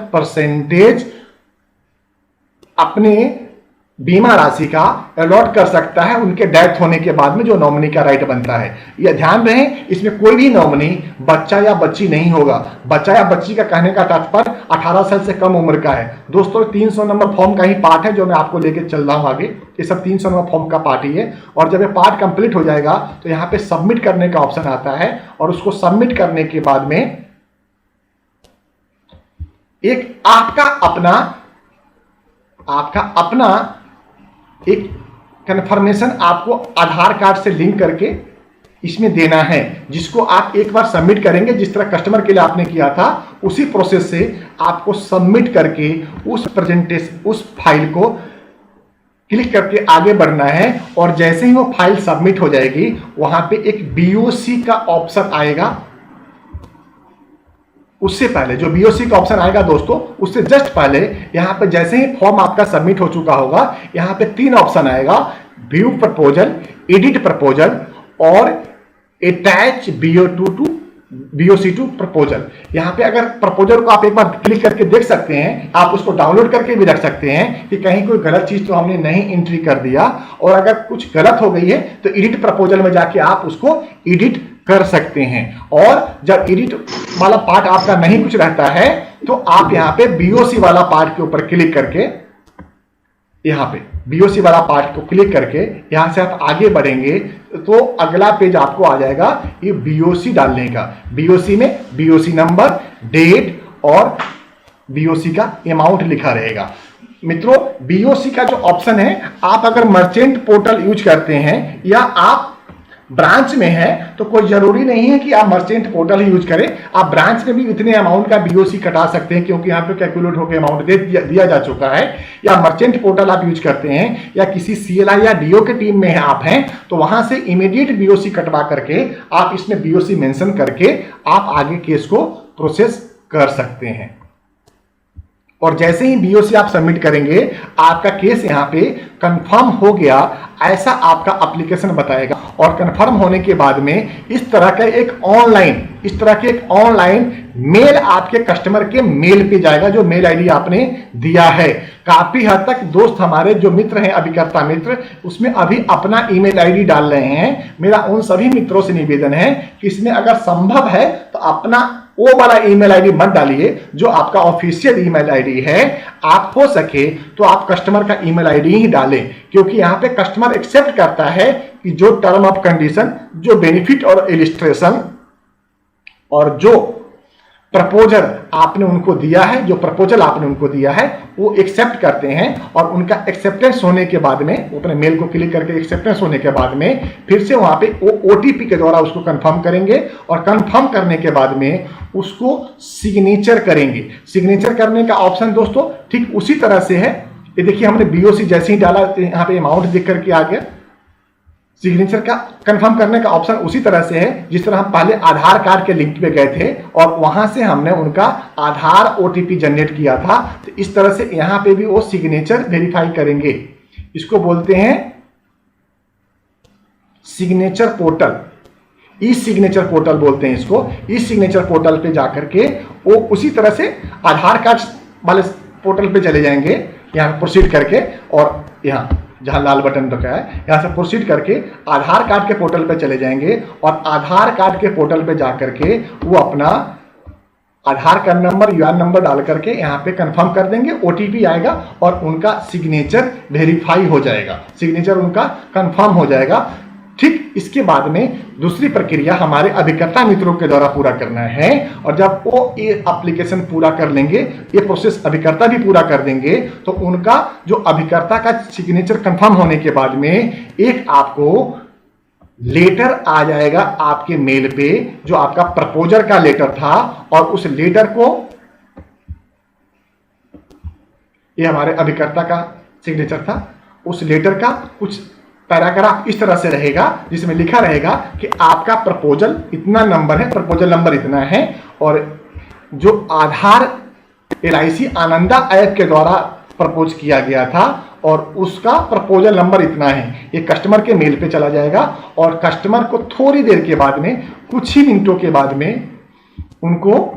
परसेंटेज अपने बीमा राशि का अलॉट कर सकता है उनके डेथ होने के बाद में, जो नॉमिनी का राइट बनता है। यह ध्यान रहे, इसमें कोई भी नॉमिनी बच्चा या बच्ची नहीं होगा। बच्चा या बच्ची का कहने का तात्पर्य 18 साल से कम उम्र का है। दोस्तों 300 नंबर फॉर्म का ही पार्ट है जो मैं आपको लेके चल रहा हूं आगे। ये सब 300 नंबर फॉर्म का पार्ट ही है। और जब ये पार्ट कंप्लीट हो जाएगा तो यहाँ पे सबमिट करने का ऑप्शन आता है, और उसको सबमिट करने के बाद में एक आपका अपना एक कन्फर्मेशन आपको आधार कार्ड से लिंक करके इसमें देना है, जिसको आप एक बार सबमिट करेंगे। जिस तरह कस्टमर के लिए आपने किया था उसी प्रोसेस से आपको सबमिट करके उस फाइल को क्लिक करके आगे बढ़ना है। और जैसे ही वो फाइल सबमिट हो जाएगी, वहां पे एक बीओसी का ऑप्शन आएगा। उससे पहले जो बीओसी का ऑप्शन आएगा दोस्तों, उससे जस्ट पहले यहाँ पे जैसे ही फॉर्म आपका सबमिट हो चुका होगा, यहाँ पे 3 ऑप्शन आएगा, व्यू प्रपोजल, एडिट प्रपोजल और अटैच बीओसी टू प्रपोजल। यहाँ पे अगर प्रपोजल को आप एक बार क्लिक करके देख सकते हैं, आप उसको डाउनलोड करके भी रख सकते हैं कि कहीं कोई गलत चीज तो हमने नहीं एंट्री कर दिया। और अगर कुछ गलत हो गई है तो एडिट प्रपोजल में जाके आप उसको एडिट कर सकते हैं। और जब एडिट वाला पार्ट आपका नहीं कुछ रहता है तो आप यहाँ पे बीओसी वाला पार्ट के ऊपर क्लिक करके, यहाँ पे बीओसी वाला पार्ट को क्लिक करके यहां से आप आगे बढ़ेंगे तो अगला पेज आपको आ जाएगा ये बीओसी डालने का। बीओसी में बीओसी नंबर, डेट और बीओसी का अमाउंट लिखा रहेगा। मित्रों, बीओसी का जो ऑप्शन है, आप अगर मर्चेंट पोर्टल यूज करते हैं या आप ब्रांच में है तो कोई जरूरी नहीं है कि आप मर्चेंट पोर्टल ही यूज करें। आप ब्रांच में भी इतने अमाउंट का बीओसी कटा सकते हैं, क्योंकि यहाँ पे कैलकुलेट होकर अमाउंट दिया जा चुका है। या मर्चेंट पोर्टल आप यूज करते हैं या किसी सीएलआई या डीओ के टीम में आप हैं तो वहां से इमीडिएट बीओसी कटवा करके आप इसमें बीओसी मेंशन करके आप आगे केस को प्रोसेस कर सकते हैं। और जैसे ही बीओसी आप सबमिट करेंगे, आपका केस यहाँ पे कंफर्म हो गया ऐसा आपका एप्लीकेशन बताएगा। और कंफर्म होने के बाद में इस तरह का एक ऑनलाइन मेल आपके कस्टमर के मेल पे जाएगा, जो मेल आईडी आपने दिया है। काफी हद तक दोस्त हमारे जो मित्र हैं, अभिकर्ता मित्र, उसमें अभी अपना ईमेल आईडी डाल रहे हैं। मेरा उन सभी मित्रों से निवेदन है कि इसमें अगर संभव है तो अपना वो वाला ईमेल आईडी मत डालिए जो आपका ऑफिशियल ईमेल आईडी है। आप हो सके तो आप कस्टमर का ईमेल आईडी ही डालें, क्योंकि यहाँ पे कस्टमर एक्सेप्ट करता है कि जो टर्म ऑफ कंडीशन, जो बेनिफिट और इलिस्ट्रेशन और जो प्रपोजल आपने उनको दिया है, जो प्रपोजल आपने उनको दिया है वो एक्सेप्ट करते हैं, और उनका एक्सेप्टेंस होने के बाद में, अपने मेल को क्लिक करके एक्सेप्टेंस होने के बाद में फिर से वहां पे वो ओटीपी के द्वारा उसको कंफर्म करेंगे, और कंफर्म करने के बाद में उसको सिग्नेचर करेंगे। सिग्नेचर करने का ऑप्शन दोस्तों ठीक उसी तरह से है, ये देखिए हमने बीओसी जैसे ही डाला यहाँ पे अमाउंट दिख करके आ गया। सिग्नेचर का कंफर्म करने का ऑप्शन उसी तरह से है जिस तरह हम पहले आधार कार्ड के लिंक पे गए थे और वहां से हमने उनका आधार ओटीपी जनरेट किया था, तो इस तरह से यहां पे भी वो सिग्नेचर वेरीफाई करेंगे। इसको बोलते हैं सिग्नेचर पोर्टल, ई सिग्नेचर पोर्टल बोलते हैं इसको। ई सिग्नेचर पोर्टल पे जाकर के वो उसी तरह से आधार कार्ड वाले पोर्टल पे चले जाएंगे, यहाँ प्रोसीड करके, और यहाँ जहां लाल बटन रखा है यहां से प्रोसीड करके आधार कार्ड के पोर्टल पे चले जाएंगे, और आधार कार्ड के पोर्टल पे जाकर के वो अपना आधार कार्ड नंबर, यूआईएन नंबर डाल करके यहाँ पे कंफर्म कर देंगे, ओटीपी आएगा और उनका सिग्नेचर वेरीफाई हो जाएगा, सिग्नेचर उनका कंफर्म हो जाएगा। ठीक इसके बाद में दूसरी प्रक्रिया हमारे अभिकर्ता मित्रों के द्वारा पूरा करना है, और जब वो ये एप्लीकेशन पूरा कर लेंगे, ये प्रोसेस अभिकर्ता भी पूरा कर देंगे, तो उनका जो अभिकर्ता का सिग्नेचर कंफर्म होने के बाद में एक आपको लेटर आ जाएगा आपके मेल पे, जो आपका प्रपोजल का लेटर था, और उस लेटर को, ये हमारे अभिकर्ता का सिग्नेचर था, उस लेटर का कुछ पैराग्राफ इस तरह से रहेगा जिसमें लिखा रहेगा कि आपका प्रपोजल इतना नंबर है, प्रपोजल नंबर इतना है, और जो आधार LIC आनंदा ऐप के द्वारा प्रपोज किया गया था और उसका प्रपोजल नंबर इतना है। ये कस्टमर के मेल पे चला जाएगा, और कस्टमर को थोड़ी देर के बाद में, कुछ ही मिनटों के बाद में उनको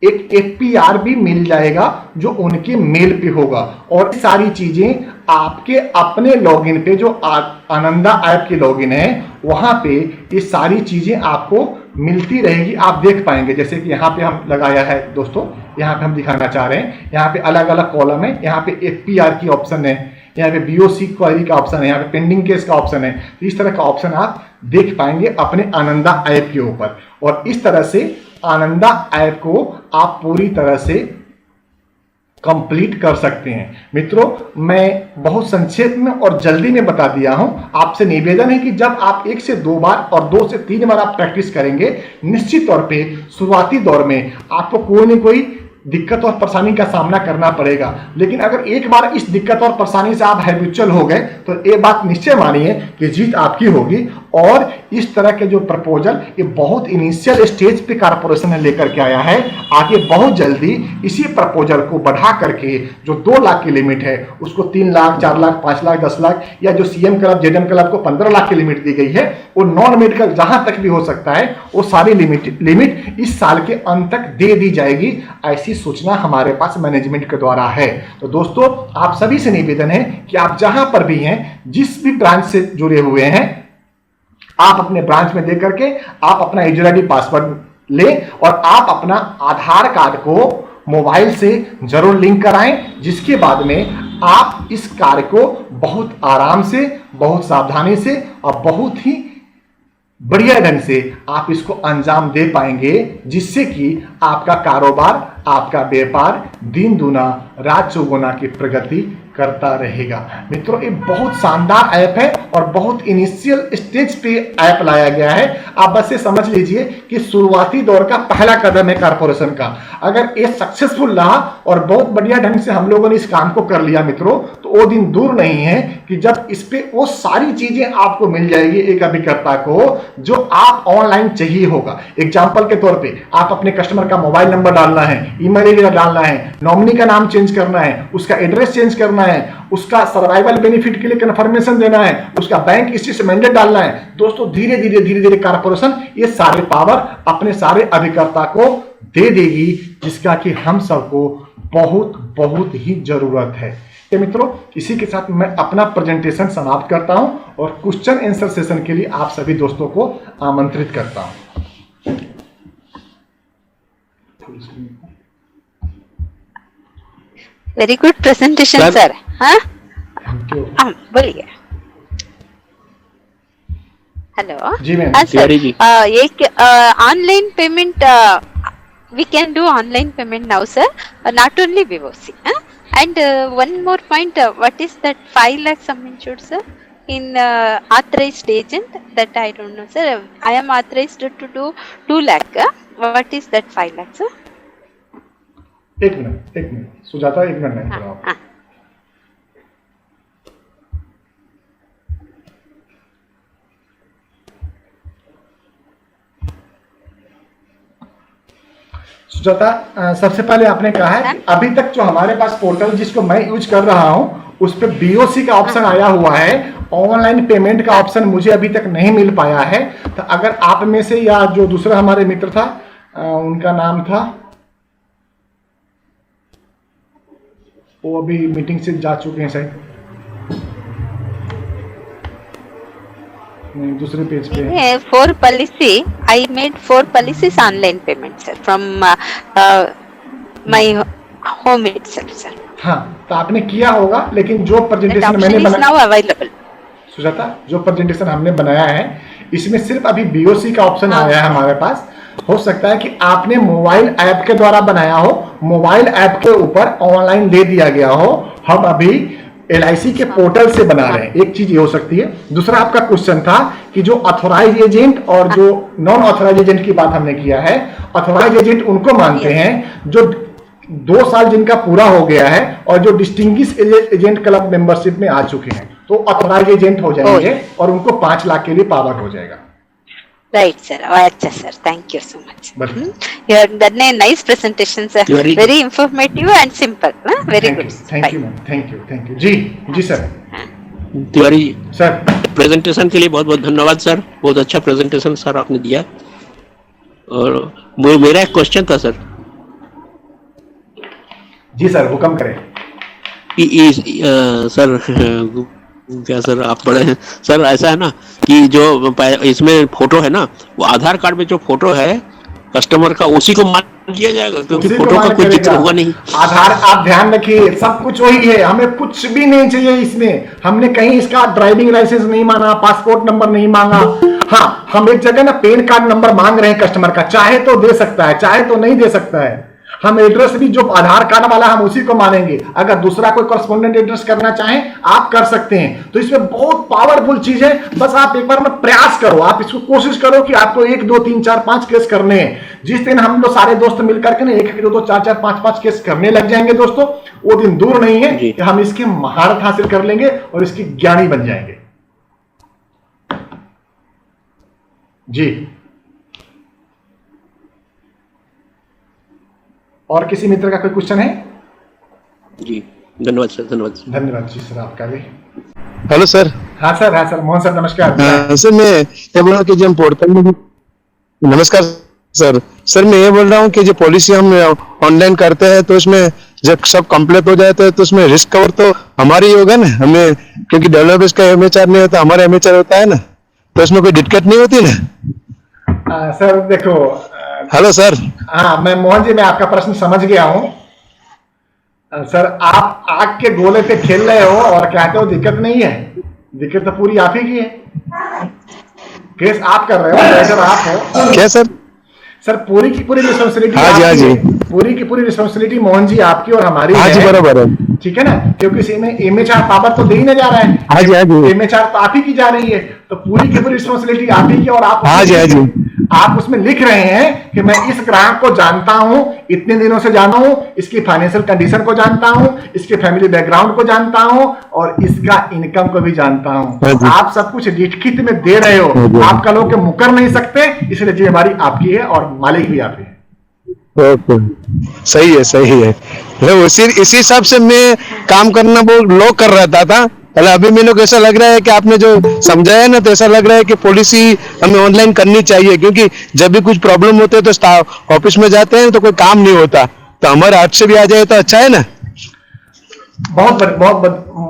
एक FPR भी मिल जाएगा जो उनके मेल पे होगा, और सारी चीजें आपके अपने लॉगिन पे, जो आनंदा ऐप की लॉगिन है वहां पे ये सारी चीजें आपको मिलती रहेगी, आप देख पाएंगे। जैसे कि यहाँ पे हम लगाया है दोस्तों, यहाँ पे हम दिखाना चाह रहे हैं, यहाँ पे अलग अलग कॉलम है, यहाँ पे FPR की ऑप्शन है, यहाँ पे BOC क्वेरी का ऑप्शन है, यहाँ पे पेंडिंग केस का ऑप्शन है। तो इस तरह का ऑप्शन आप देख पाएंगे अपने आनंदा ऐप के ऊपर, और इस तरह से आनंदा ऐप को आप पूरी तरह से कंप्लीट कर सकते हैं। मित्रों, मैं बहुत संक्षेप में और जल्दी में बता दिया हूं। आपसे निवेदन है कि जब आप 1 से 2 बार और 2 से 3 बार आप प्रैक्टिस करेंगे, निश्चित तौर पे शुरुआती दौर में आपको कोई न कोई दिक्कत और परेशानी का सामना करना पड़ेगा, लेकिन अगर एक बार इस दिक्कत और परेशानी से आप हैबिचुअल हो गए तो ये बात निश्चय मानिए कि जीत आपकी होगी। और इस तरह के जो प्रपोजल, ये बहुत इनिशियल स्टेज पे कॉर्पोरेशन ने लेकर के आया है, आगे बहुत जल्दी इसी प्रपोजल को बढ़ा करके जो 2 लाख की लिमिट है उसको 3 लाख, 4 लाख, 5 लाख, 10 लाख, या जो CM क्लब, JM क्लब को 15 लाख की लिमिट दी गई है, वो नॉन मेडिकल जहां तक भी हो सकता है वो सारी लिमिट इस साल के अंत तक दे दी जाएगी, ऐसी सूचना हमारे पास मैनेजमेंट के द्वारा है। तो दोस्तों, आप सभी से निवेदन है कि आप जहां पर भी हैं, जिस भी ब्रांच से जुड़े हुए हैं, आप अपने ब्रांच में देकर के आप अपना यूजर ID पासवर्ड लें, और आप अपना आधार कार्ड को मोबाइल से जरूर लिंक कराएं, जिसके बाद में आप इस कार्य को बहुत आराम से, बहुत सावधानी से और बहुत ही बढ़िया ढंग से आप इसको अंजाम दे पाएंगे, जिससे कि आपका कारोबार, आपका व्यापार दिन दुना रात चौगुना की प्रगति करता रहेगा। मित्रों, ये बहुत शानदार ऐप है और बहुत इनिशियल स्टेज पे ऐप लाया गया है। आप बस ये समझ लीजिए कि शुरुआती दौर का पहला कदम है कॉर्पोरेशन का। अगर ये सक्सेसफुल रहा और बहुत बढ़िया ढंग से हम लोगों ने इस काम को कर लिया मित्रों, तो वो दिन दूर नहीं है कि जब इस पे वो सारी चीजें आपको मिल जाएगी एक अभिकर्ता को, जो आप ऑनलाइन चाहिए होगा। एग्जाम्पल के तौर पे आप अपने कस्टमर का मोबाइल नंबर डालना है, ईमेल आईडी डालना है, नॉमिनी का नाम चेंज करना है, उसका एड्रेस चेंज करना है, उसका सर्वाइवल बेनिफिट के लिए कंफर्मेशन देना है, उसका बैंक हिस्ट्री से मैंडेट डालना है। दोस्तों, धीरे धीरे कॉर्पोरेशन ये सारे पावर अपने सारे अभिकर्ता को दे देगी, जिसका कि हम सबको बहुत ही जरूरत है। तो मित्रों, इसी के साथ मैं अपना प्रेजेंटेशन समाप्त करता हूं और क्वेश्चन आंसर सेशन के लिए आप सभी दोस्तों को आमंत्रित करता हूं। Very good presentation sir. हाँ, बोलिए। हेलो जी मैम। सर, एक online payment we can do online payment now, sir. Not only VOC. And one more point, what is that 5 lakh sum insured, sir? In authorized agent, that I don't know, sir. I am authorized to do 2 lakh. What is that 5 lakh, sir? एक मिनट सुजाता, एक मिनट लाइन करो आप। सुजाता, सबसे पहले आपने कहा है कि अभी तक जो हमारे पास पोर्टल जिसको मैं यूज कर रहा हूं उस पे बीओसी का ऑप्शन आया हुआ है, ऑनलाइन पेमेंट का ऑप्शन मुझे अभी तक नहीं मिल पाया है। तो अगर आप में से या जो दूसरा हमारे मित्र था, उनका नाम था, वो अभी मीटिंग से जा चुके हैं शायद, दूसरे पेज पे। For policy, I made 4 policies online payment, sir, from my home itself, sir. हाँ, तो आपने किया होगा, लेकिन जो प्रेजेंटेशन मैंने बनाया, सुजाता, जो प्रेजेंटेशन हमने बनाया है इसमें सिर्फ अभी बीओसी का ऑप्शन आया है हमारे पास। हो सकता है कि आपने मोबाइल ऐप के द्वारा बनाया हो, मोबाइल ऐप के ऊपर ऑनलाइन दे दिया गया हो। हम अभी LIC के पोर्टल से बना रहे हैं, एक चीज ये हो सकती है। दूसरा आपका क्वेश्चन था कि जो ऑथोराइज एजेंट और जो नॉन ऑथोराइज एजेंट की बात हमने किया है। ऑथोराइज एजेंट उनको मानते हैं जो 2 साल जिनका पूरा हो गया है और जो डिस्टिंग्विश एजेंट क्लब मेंबरशिप में आ चुके हैं, तो ऑथोराइज एजेंट हो जाएंगे और उनको 5 लाख के लिए पावर हो जाएगा। Right, sir. Oh, अच्छा, sir. Thank you so much. You have done a nice presentation, sir. Very informative and simple. Very good. Thank you, ma'am. Thank you. जी सर। तिवारी सर, प्रेजेंटेशन के लिए बहुत बहुत धन्यवाद सर। बहुत अच्छा प्रेजेंटेशन सर आपने दिया। और मेरा एक क्वेश्चन था सर। जी सर, हुक्म करें। सर क्या सर आप बड़े हैं सर, ऐसा है ना कि जो इसमें फोटो है ना, वो आधार कार्ड में जो फोटो है कस्टमर का उसी को मान लिया जाएगा, क्योंकि फोटो का कोई जिक्र होगा नहीं। आधार, आप ध्यान रखिए, सब कुछ वही है, हमें कुछ भी नहीं चाहिए इसमें। हमने कहीं इसका ड्राइविंग लाइसेंस नहीं मांगा, पासपोर्ट नंबर नहीं मांगा। हाँ, हम एक जगह ना पैन कार्ड नंबर मांग रहे हैं कस्टमर का, चाहे तो दे सकता है, चाहे तो नहीं दे सकता है। हम एड्रेस भी जो आधार कार्ड वाला हम उसी को मानेंगे। अगर दूसरा कोई कॉरेस्पोंडेंट एड्रेस करना चाहें आप कर सकते हैं। तो इसमें बहुत पावरफुल चीज है, बस आप एक बार में प्रयास करो, आप इसको कोशिश करो कि आपको 1 2 3 4 5 केस करने हैं। जिस दिन हम लोग सारे दोस्त मिलकर के ना 1 1 2 2 4 4 5 5 केस करने लग जाएंगे दोस्तों, वो दिन दूर नहीं है कि हम इसकी महारत हासिल कर लेंगे और इसकी ज्ञानी बन जाएंगे। जी, और किसी मित्र का कोई क्वेश्चन है? जी धन्यवाद सर। धन्यवाद जी सर, आपका भी। Hello sir. हाँ सर, मोहन सर नमस्कार। सर मैं ये बोल रहा हूँ कि जब पोर्टल में, नमस्कार सर मैं ये बोल रहा हूँ कि जो पॉलिसी हम ऑनलाइन करते हैं तो उसमें जब सब कंप्लीट हो जाता है तो उसमें रिस्क कवर तो हमारी ही होगा ना, हमें, क्योंकि डेवलपर्स का MHR नहीं होता, हमारा MHR होता है ना, तो उसमें कोई दिक्कत नहीं होती ना? सर देखो, हेलो सर। हाँ, मैं मोहन जी, मैं आपका प्रश्न समझ गया हूँ। सर, आप आग के गोले पे खेल रहे हो और कहते हो दिक्कत नहीं है। दिक्कत तो पूरी आप ही की है, केस आप कर रहे हो, राइटर आप हो। क्या सर? सर, पूरी की पूरी रिस्पॉन्सिबिलिटी, हाँ जी, पूरी की पूरी रिस्पॉन्सिबिलिटी मोहन जी आपकी और हमारी है। हाँ जी, बराबर है, ठीक है ना, क्योंकि इसमें MHR पावर तो दे ही ना जा रहा है। हाँ जी, MHR तो आप ही की जा रही है, तो पूरी की पूरी रिस्पॉन्सिबिलिटी आप ही की। और आप हाँ जी, आप उसमें लिख रहे हैं कि मैं इस ग्राहक को जानता हूं, इतने दिनों से जाना हूं, इसकी फाइनेंशियल कंडीशन को जानता हूं, इसके फैमिली बैकग्राउंड को जानता हूं और इसका इनकम को भी जानता हूं। आप सब कुछ लिखित में दे रहे हो, आप कल के मुकर नहीं सकते, इसलिए जिम्मेदारी आपकी है और मालिक भी आप ही है। ओके, सही है। इसी हिसाब से मैं काम करना वो लोग कर रहा था। पहले अभी मेरे को ऐसा लग रहा है कि आपने जो समझाया ना, तो ऐसा लग रहा है कि पॉलिसी हमें ऑनलाइन करनी चाहिए, क्योंकि जब भी कुछ प्रॉब्लम होते है तो ऑफिस में जाते हैं तो कोई काम नहीं होता, तो हमारे हाथ से भी आ जाए तो अच्छा है ना। बहुत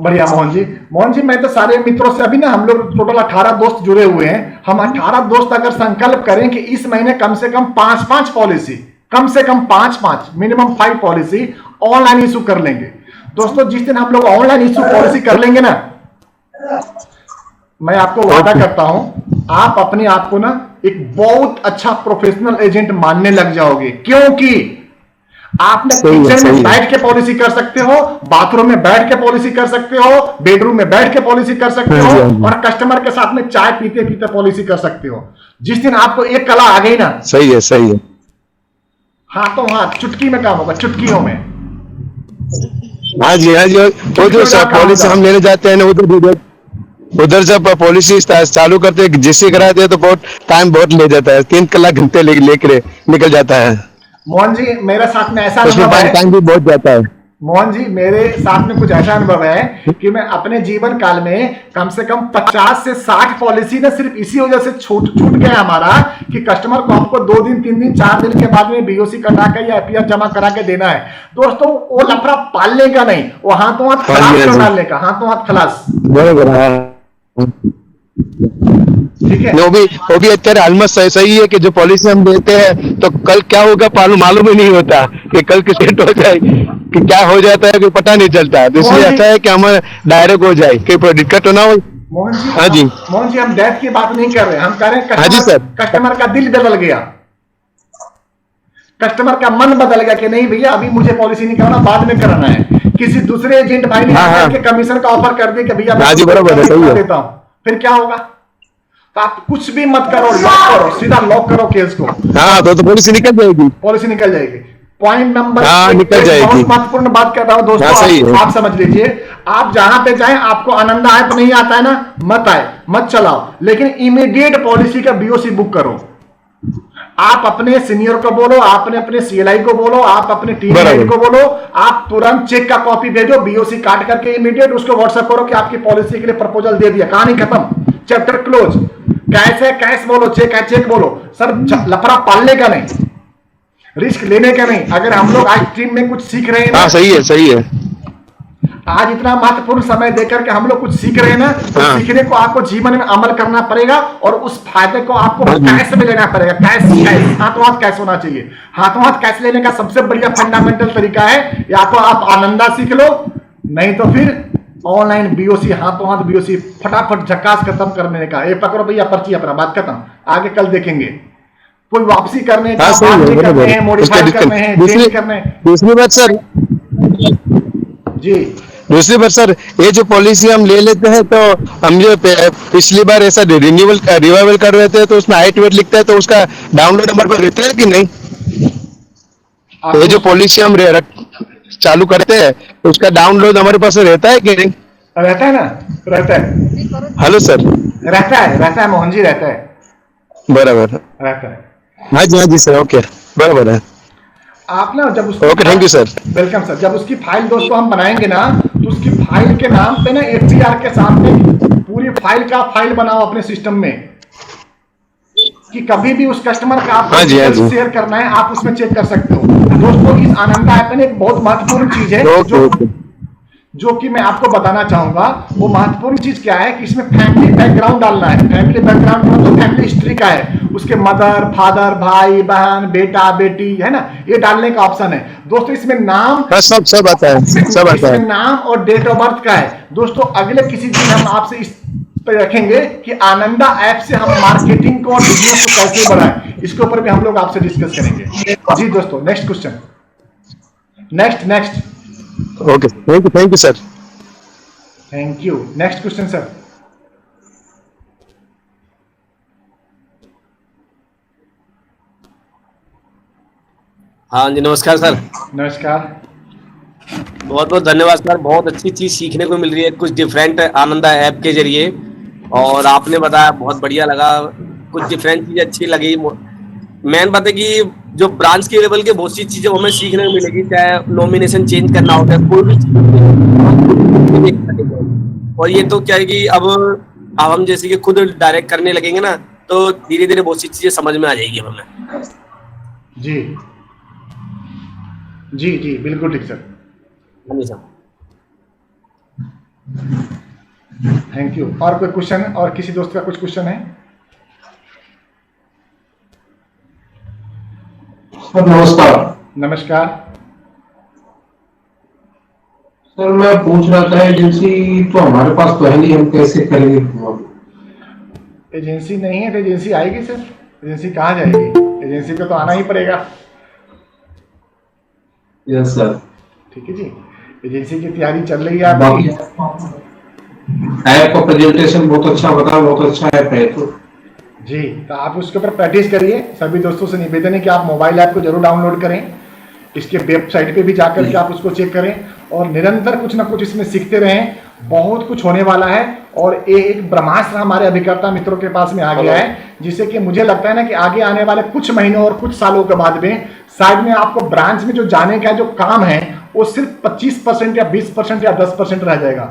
बढ़िया मोहन जी, मैं तो सारे मित्रों से अभी ना, हम लोग टोटल 18 दोस्त जुड़े हुए हैं। हम 18 दोस्त अगर संकल्प करें कि इस महीने कम से कम 5 पॉलिसी, कम से कम 5 मिनिमम 5 पॉलिसी ऑनलाइन इशू कर लेंगे दोस्तों। जिस दिन हम लोग ऑनलाइन इशू पॉलिसी कर लेंगे ना, मैं आपको वादा करता हूं, आप अपने आप को ना एक बहुत अच्छा प्रोफेशनल एजेंट मानने लग जाओगे, क्योंकि आपने सही है, किचन सही में है। बैठ के पॉलिसी कर सकते हो, बाथरूम में बैठ के पॉलिसी कर सकते हो, बेडरूम में बैठ के पॉलिसी कर सकते हाँ हो, जी, हाँ जी। और कस्टमर के साथ में चाय पीते पीते पॉलिसी कर सकते हो। जिस दिन आपको एक कला आ गई ना, सही है, सही है। हाथों हाथ चुटकी में काम होगा, चुटकियों में। हाँ जी, हाँ जी। वो जो काम हो पॉलिसी हम जाओ। लेने जाते हैं ना, उधर जब पॉलिसी चालू करते हैं, जिससे कराते हैं तो बहुत टाइम बहुत ले जाता है, 3 घंटे लेकर निकल जाता है। मोहन जी, मेरे साथ में ऐसा उसमें अनुभव है, टाइम भी बहुत जाता है। मोहन जी मेरे साथ में कुछ ऐसा अनुभव है कि मैं अपने जीवन काल में कम से कम 50 से 60 पॉलिसी ना सिर्फ इसी वजह से छूट गया हमारा कि कस्टमर को आपको 2 दिन 3 दिन 4 दिन के बाद में बीओसी कटा के या एपीआर जमा करा के देना है। दोस्तों वो लफड़ा पालने का नहीं, वो हाथों हाथ हाँ जी, खलास हाँ कर जी। डालने का, हाथों हाथ खलास। बराबर, हाँ। ठीक है, वो भी અત્યારે हालत सही है कि जो पॉलिसी हम देते हैं तो कल क्या होगा मालूम ही नहीं होता कि कल किस डेट हो जाए, कि क्या हो जाता है कि पता नहीं चलता है। तो इसलिए मोहन जी- अच्छा है कि हमें डायरेक्ट हो जाए, कोई दिक्कत ना हो। मोहन जी, हाँ जी। मोहन जी हम डेथ की बात नहीं कर रहे, हम कह रहे हैं हाँ जी, सर। कस्टमर का दिल बदल गया, कस्टमर का मन बदल गया कि नहीं भैया अभी मुझे पॉलिसी नहीं कराना, बाद में कराना है। किसी दूसरे एजेंट भाई ने हाँ, हाँ। आकर के कमीशन का ऑफर कर दिया कि भैया मैं हाँ जी, तुमको बराबर है, कमीशन सही है। देता हूं, फिर क्या होगा? तो आप कुछ भी मत करो, लॉक करो, सीधा लॉक करो केस को, हाँ, तो पॉलिसी निकल जाएगी। पॉलिसी निकल जाएगी। पॉइंट नंबर हाँ, निकल जाएगी। बहुत महत्वपूर्ण बात कर रहा हूं दोस्तों, हाँ, सही है। आप समझ लीजिए। आप जहां पे जाएं, आपको आनंदा ऐप नहीं आता है ना, मत आए, मत चलाओ, लेकिन इमीडिएट पॉलिसी का बीओसी बुक करो। आप अपने सीनियर को बोलो, आपने अपने सीएलआई को बोलो, आप अपने टीम बराबर। हेड को बोलो, आप तुरंत चेक का कॉपी भेजो, बीओसी काट करके इमीडिएट उसको व्हाट्सएप करो कि आपकी पॉलिसी के लिए प्रपोजल दे दिया, कहानी खत्म, चैप्टर क्लोज। कैश है कैश बोलो, चेक है चेक बोलो, सर लफड़ा पालने का नहीं, रिस्क लेने का नहीं। अगर हम लोग आज टीम में कुछ सीख रहे हैं ना, हाँ, सही है, सही है। आज इतना महत्वपूर्ण समय देकर के हम लोग कुछ सीख रहे हैं ना, तो हाँ। सीखने को आपको जीवन में अमल करना पड़ेगा और उस फायदे को आपको हाँ जी। कैश में लेना पड़ेगा। कैश कैश हाथों हाथ कैश होना चाहिए। हाथों हाथ कैश लेने का सबसे बढ़िया फंडामेंटल तरीका है, या तो आप आनंदा सीख लो, नहीं तो फिर ऑनलाइन बीओसी, हाथों हाथ बीओसी फटाफट झकास खत्म करने का। ये पकड़ो भैया पर्ची, अपना बात खत्म, आगे कल देखेंगे। कोई वापसी करने का, हाँ, सही है, बात नहीं करने बराबर। हैं, मॉडिफाई उसके करने हैं, चेंज करने हैं। दूसरी बात सर, जी दूसरी बात सर, ये जो पॉलिसी हम ले लेते हैं तो हम जो पिछली बार ऐसा रिवाइवल कर रहे थे तो उसमें हाइट वेट लिखता है, तो उसका डाउनलोड हमारे पास रहता है कि नहीं? ये जो पॉलिसी हम चालू करते हैं तो उसका डाउनलोड हमारे पास रहता है कि नहीं? रहता है ना, रहता है, हेलो सर। रहता है मोहन जी, रहता है, बराबर। रहता है। हाँ जी, हाँ जी सर, ओके, बराबर है। आप ना जब उसकी okay, thank you sir. Welcome sir. जब उसकी फाइल दोस्तों हम बनाएंगे ना, तो उसकी फाइल के नाम पे ना एफटीआर के सामने पूरी फाइल का फाइल बनाओ अपने सिस्टम में, कि कभी भी उस कस्टमर का आपको हाँ जी, हाँ जी। शेयर करना है, आप उसमें चेक कर सकते हो। दोस्तों इस आनंदा ऐप में एक बहुत महत्वपूर्ण चीज है ओके, जो कि मैं आपको बताना चाहूंगा। वो महत्वपूर्ण चीज क्या है कि इसमें फैमिली बैकग्राउंड डालना है। फैमिली बैकग्राउंड मतलब फैमिली हिस्ट्री का है, उसके मदर फादर, भाई बहन, बेटा बेटी, है ना, ये डालने का ऑप्शन है दोस्तों। इसमें नाम, हाँ, सब आता है, सब आता इसमें है। नाम और डेट ऑफ बर्थ का है। दोस्तों अगले किसी दिन हम आपसे इस पे रखेंगे कि आनंदा ऐप से हम मार्केटिंग को और बिजनेस को कैसे बढ़ाएं, इसके ऊपर भी हम लोग आपसे डिस्कस करेंगे। जी दोस्तों, next question, next okay, thank you sir. Thank you. Next question sir. हाँ जी, नमस्कार सर। नमस्कार। बहुत बहुत धन्यवाद सर, बहुत अच्छी चीज सीखने को मिल रही है, कुछ डिफरेंट आनंदा ऐप के जरिए, और आपने बताया बहुत बढ़िया लगा, कुछ डिफरेंट चीजें अच्छी लगी। मेन बात है कि जो ब्रांच के लेवल के बहुत सी चीजें हमें सीखने को मिलेगी, चाहे नॉमिनेशन चेंज करना हो, चाहे कोई भी चीज। और ये तो क्या है कि अब हम जैसे कि खुद डायरेक्ट करने लगेंगे ना, तो धीरे धीरे बहुत सी चीजें समझ में आ जाएगी हमें। जी जी जी बिल्कुल ठीक सर, हाँ जी सर। Thank you. और कोई क्वेश्चन, और किसी दोस्त का कुछ क्वेश्चन है? सर नमस्कार। नमस्कार। सर मैं पूछ रहा था, एजेंसी तो हमारे पास तो है नहीं, हम कैसे करेंगे? एजेंसी नहीं है तो एजेंसी आएगी सर, एजेंसी कहाँ जाएगी? एजेंसी को तो आना ही पड़ेगा। Yes sir. ठीक है जी, एजेंसी की तैयारी चल रही है बाकी आपकी? ऐप का प्रेजेंटेशन बहुत अच्छा बता, बहुत अच्छा ऐप है तो जी, तो आप उसके ऊपर प्रैक्टिस करिए। सभी दोस्तों से निवेदन है कि आप मोबाइल ऐप को जरूर डाउनलोड करें, इसके वेबसाइट पे भी जाकर के आप उसको चेक करें और निरंतर कुछ ना कुछ इसमें सीखते रहें। बहुत कुछ होने वाला है और ये एक ब्रह्मास्त्र हमारे अभिकर्ता मित्रों के पास में आ गया है, जिससे कि मुझे लगता है ना कि आगे आने वाले कुछ महीनों और कुछ सालों के बाद में शायद में आपको ब्रांच में जो जाने का जो काम है वो सिर्फ 25% या 20% या 10% रह जाएगा।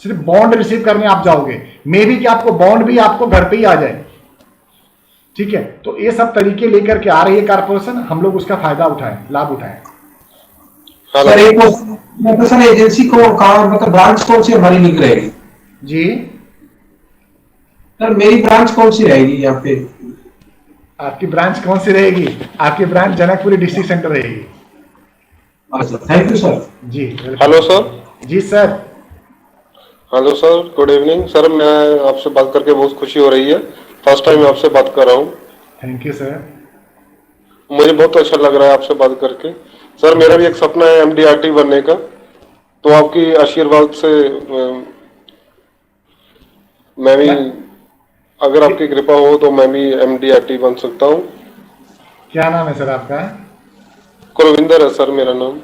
सिर्फ बॉन्ड रिसीव करने आप जाओगे, मे भी कि आपको बॉन्ड भी आपको घर पे ही आ जाए। ठीक है, तो ये सब तरीके लेकर के आ रही है कारपोरेशन, हम लोग उसका फायदा उठाएं, लाभ उठाएं। सर एक तो सर एजेंसी को कहाँ, मतलब ब्रांच कौन सी हमारी लिंक रहेगी? जी सर मेरी ब्रांच कौन सी रहेगी यहाँ पे? आपकी ब्रांच कौन सी रहेगी? आपकी ब्रांच जनकपुरी डिस्ट्रिक्ट सेंटर रहेगी। अच्छा, थैंक यू सर। जी हेलो सर। जी sir. Hello sir, good evening sir. मैं आपसे बात करके बहुत खुशी हो रही है, फर्स्ट टाइम आपसे बात कर रहा हूँ। Thank you sir. मुझे बहुत अच्छा लग रहा है आपसे बात करके। सर मेरा भी एक सपना है MDRT बनने का, तो आपकी आशीर्वाद से मैं भी, अगर आपकी कृपा हो तो मैं भी MDRT बन सकता हूँ। क्या नाम है सर आपका? कुलविंदर है सर मेरा नाम।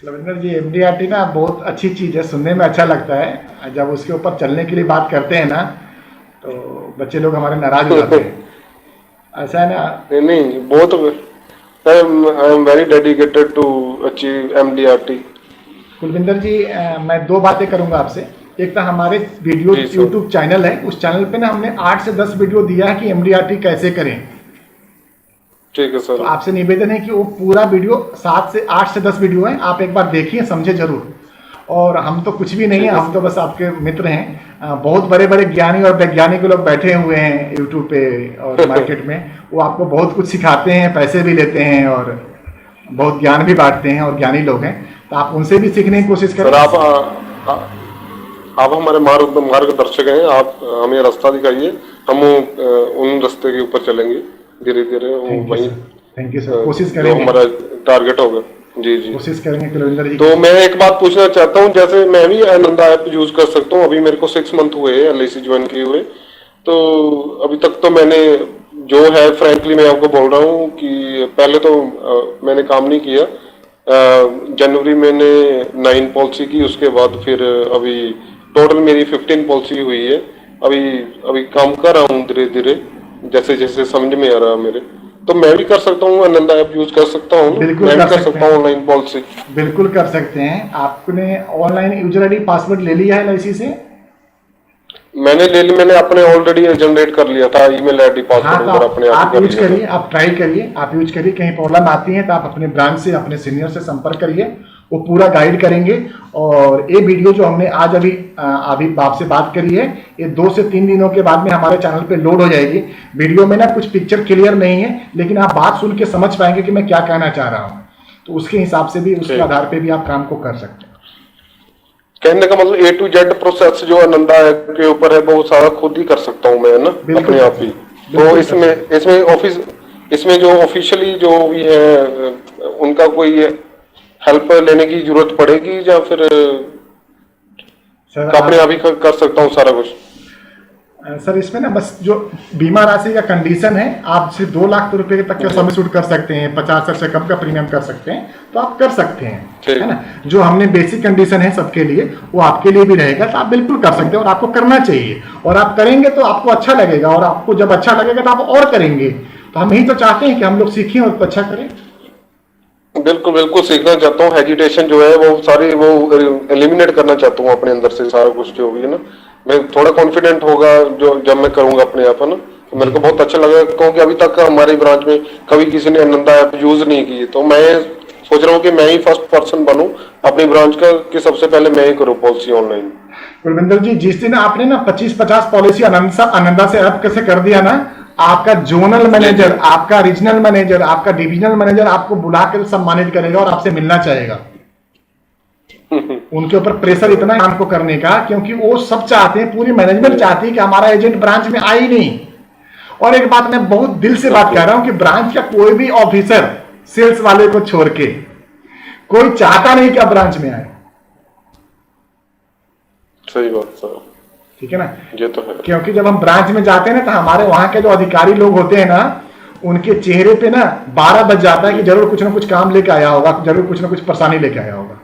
रविंदर जी, MDRT ना बहुत अच्छी चीज़ है, सुनने में अच्छा लगता है। जब उसके ऊपर चलने के लिए बात करते हैं ना तो बच्चे लोग हमारे नाराज हो जाते हैं। ऐसा है ना? नहीं, बहुत, I am very dedicated to achieve MDRT। Kulwinder ji, मैं दो बातें करूंगा आपसे। एक तो हमारे वीडियो जी सर। यूट्यूब चैनल है, उस चैनल पे ना हमने 8 से 10 वीडियो दिया है कि MDRT कैसे करें। ठीक है तो सर। आपसे निवेदन है कि वो पूरा वीडियो 8 से 10 वीडियो है, आप एक बार देखिए, समझे जरूर। और हम तो कुछ भी नहीं है, हम तो बस आपके मित्र हैं। बहुत बड़े बड़े ज्ञानी और वैज्ञानिक लोग बैठे हुए हैं यूट्यूब पे और मार्केट में, वो आपको बहुत कुछ सिखाते हैं, पैसे भी लेते हैं और बहुत ज्ञान भी बांटते हैं और ज्ञानी लोग हैं, तो आप उनसे भी सीखने की कोशिश करें। सर आप हमारे मार्गदर्शक हैं, आप हमें रास्ता दिखाइए, हम उन रास्ते के ऊपर चलेंगे धीरे धीरे, वहीं थैंक यू सर, कोशिश जो करेंगे, हमारा टारगेट होगा। जी जी। कोशिश करेंगे कुलविंदर जी। तो मैं एक बात पूछना चाहता हूँ, जैसे मैं भी आनंदा ऐप यूज कर सकता हूँ, अभी मेरे को 6 मंथ हुए LIC ज्वाइन किए हुए, तो अभी तक तो मैंने जो है फ्रैंकली मैं आपको बोल रहा हूँ कि पहले तो मैंने काम नहीं किया। जनवरी मैंने 9 पॉलिसी की, उसके बाद फिर अभी टोटल मेरी 15 पॉलिसी हुई है। अभी काम कर रहा हूँ धीरे धीरे, जैसे जैसे समझ में आ रहा है मेरे, तो मैं भी कर सकता हूँ आनंदा ऐप यूज कर सकता हूँ, बिल्कुल मैं भी कर कर सकते सकता हैं। हूँ ऑनलाइन पॉलिसी। बिल्कुल कर सकते हैं। आपने ऑनलाइन यूजर ID पासवर्ड ले लिया है LIC से? मैंने अपने ऑलरेडी जनरेट कर लिया था, ईमेल ID हाँ, पासवर्ड तो वगैरह अपने आप आप ही कर यूज लिया करिए, था। आप ट्राई करिए, आप यूज करिए। कहीं प्रॉब्लम आती है तो आप अपने ब्रांच से, अपने सीनियर से संपर्क करिए, वो पूरा गाइड करेंगे। और ये वीडियो जो हमने आज अभी आपसे बात करी है, ये 2 से 3 दिनों के बाद में हमारे चैनल पे लोड हो जाएगी। वीडियो में ना कुछ पिक्चर क्लियर नहीं है, लेकिन आप बात सुन के समझ पाएंगे कि मैं क्या कहना चाह रहा हूँ, तो उसके हिसाब से भी, उसके आधार पे भी आप काम को कर सकते हैं। कहने का मतलब A to Z प्रोसेस जो आनंदा ऐप के ऊपर है वो सारा खुद ही कर सकता हूँ मैं, है ना, बिल्कुल अपने आप ही। बिल्कुल तो कर इसमें जो ऑफिशियली जो भी है उनका कोई हेल्प लेने की जरूरत पड़ेगी या फिर सर अपने आप ही कर सकता हूँ सारा कुछ? सर इसमें ना बस जो बीमा राशि का कंडीशन है, आप सिर्फ 2 लाख रुपए तक का सम एश्योर्ड कर सकते हैं, 50 से कम का प्रीमियम कर सकते हैं, तो आप कर सकते हैं, है ना। जो हमने बेसिक कंडीशन है सबके लिए, वो आपके लिए भी रहेगा, तो आप बिल्कुल कर सकते हैं और आपको करना चाहिए। और आप करेंगे तो आपको अच्छा लगेगा, और आपको जब अच्छा लगेगा तो आप और करेंगे। तो हम यही तो चाहते हैं कि हम लोग सीखें और अच्छा करें। बिल्कुल बिल्कुल सीखना चाहता हूँ, हेजिटेशन जो है वो सारी वो एलिमिनेट करना चाहता हूँ अपने अंदर से, सारा कुछ जो भी है ना, मैं थोड़ा कॉन्फिडेंट होगा जो जब मैं करूंगा अपने आप, है ना। तो मेरे को बहुत अच्छा लगा, क्योंकि अभी तक हमारी ब्रांच में कभी किसी ने आनंदा ऐप यूज नहीं की, तो मैं सोच रहा हूँ कि मैं ही फर्स्ट पर्सन बनूं अपनी ब्रांच का, कि सबसे पहले मैं ही करूँ पॉलिसी ऑनलाइन। कुलविंदर जी, जिस दिन आपने ना 25-50 पॉलिसी आनंदा से ऐप कैसे कर दिया ना, आपका जोनल मैनेजर, आपका रीजनल मैनेजर, आपका डिविजनल मैनेजर आपको बुला कर सम्मानित करेगा और आपसे मिलना चाहेगा। उनके ऊपर प्रेशर इतना है काम को करने का, क्योंकि वो सब चाहते हैं, पूरी मैनेजमेंट चाहती है कि हमारा एजेंट ब्रांच में आए ही नहीं। और एक बात मैं बहुत दिल से बात कर रहा हूं कि ब्रांच का कोई भी ऑफिसर सेल्स वाले को छोड़ के कोई चाहता नहीं कि आप ब्रांच में आए। सही बात सर, ठीक है ना, ये तो है। क्योंकि जब हम ब्रांच में जाते हैं ना तो हमारे वहां के जो अधिकारी लोग होते हैं ना, उनके चेहरे पे ना 12 बज जाता है कि जरूर कुछ ना कुछ काम लेके आया होगा, जरूर कुछ ना कुछ परेशानी लेके आया होगा।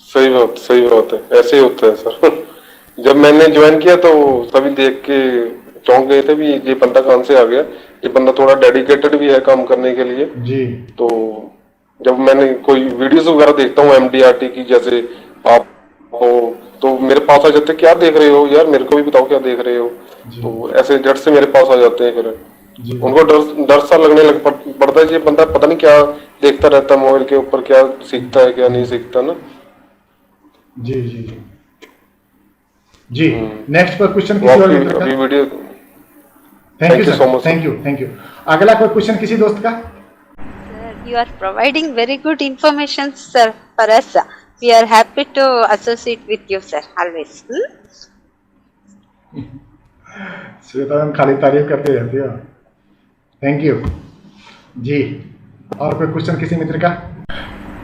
सही बात है, ऐसे ही होता है सर। जब मैंने ज्वाइन किया तो सभी देख के चौंक गए थे भी ये बंदा कहाँ से आ गया, ये बंदा थोड़ा डेडिकेटेड भी है काम करने के लिए जी। तो जब मैंने कोई वीडियोस वगैरह देखता हूँ MDRT की, जैसे आप हो तो मेरे पास आ जाते, क्या देख रहे हो यार, मेरे को भी बताओ क्या देख रहे हो, तो ऐसे झट से मेरे पास आ जाते हैं। फिर उनको डर सा लगने लग पड़ता है, ये बंदा पता नहीं क्या देखता रहता है मोबाइल के ऊपर, क्या सीखता है क्या नहीं सीखता ना। जी जी जी जी। नेक्स्ट कोई क्वेश्चन किसी और मित्र का? Video thank you so much, thank you. अगला कोई क्वेश्चन किसी दोस्त का? You are providing very good information, sir, for us. We are happy to associate with you, sir, always. Shweta ma'am खाली तारीफ करते रहते हो, थैंक यू जी। और कोई क्वेश्चन किसी मित्र का?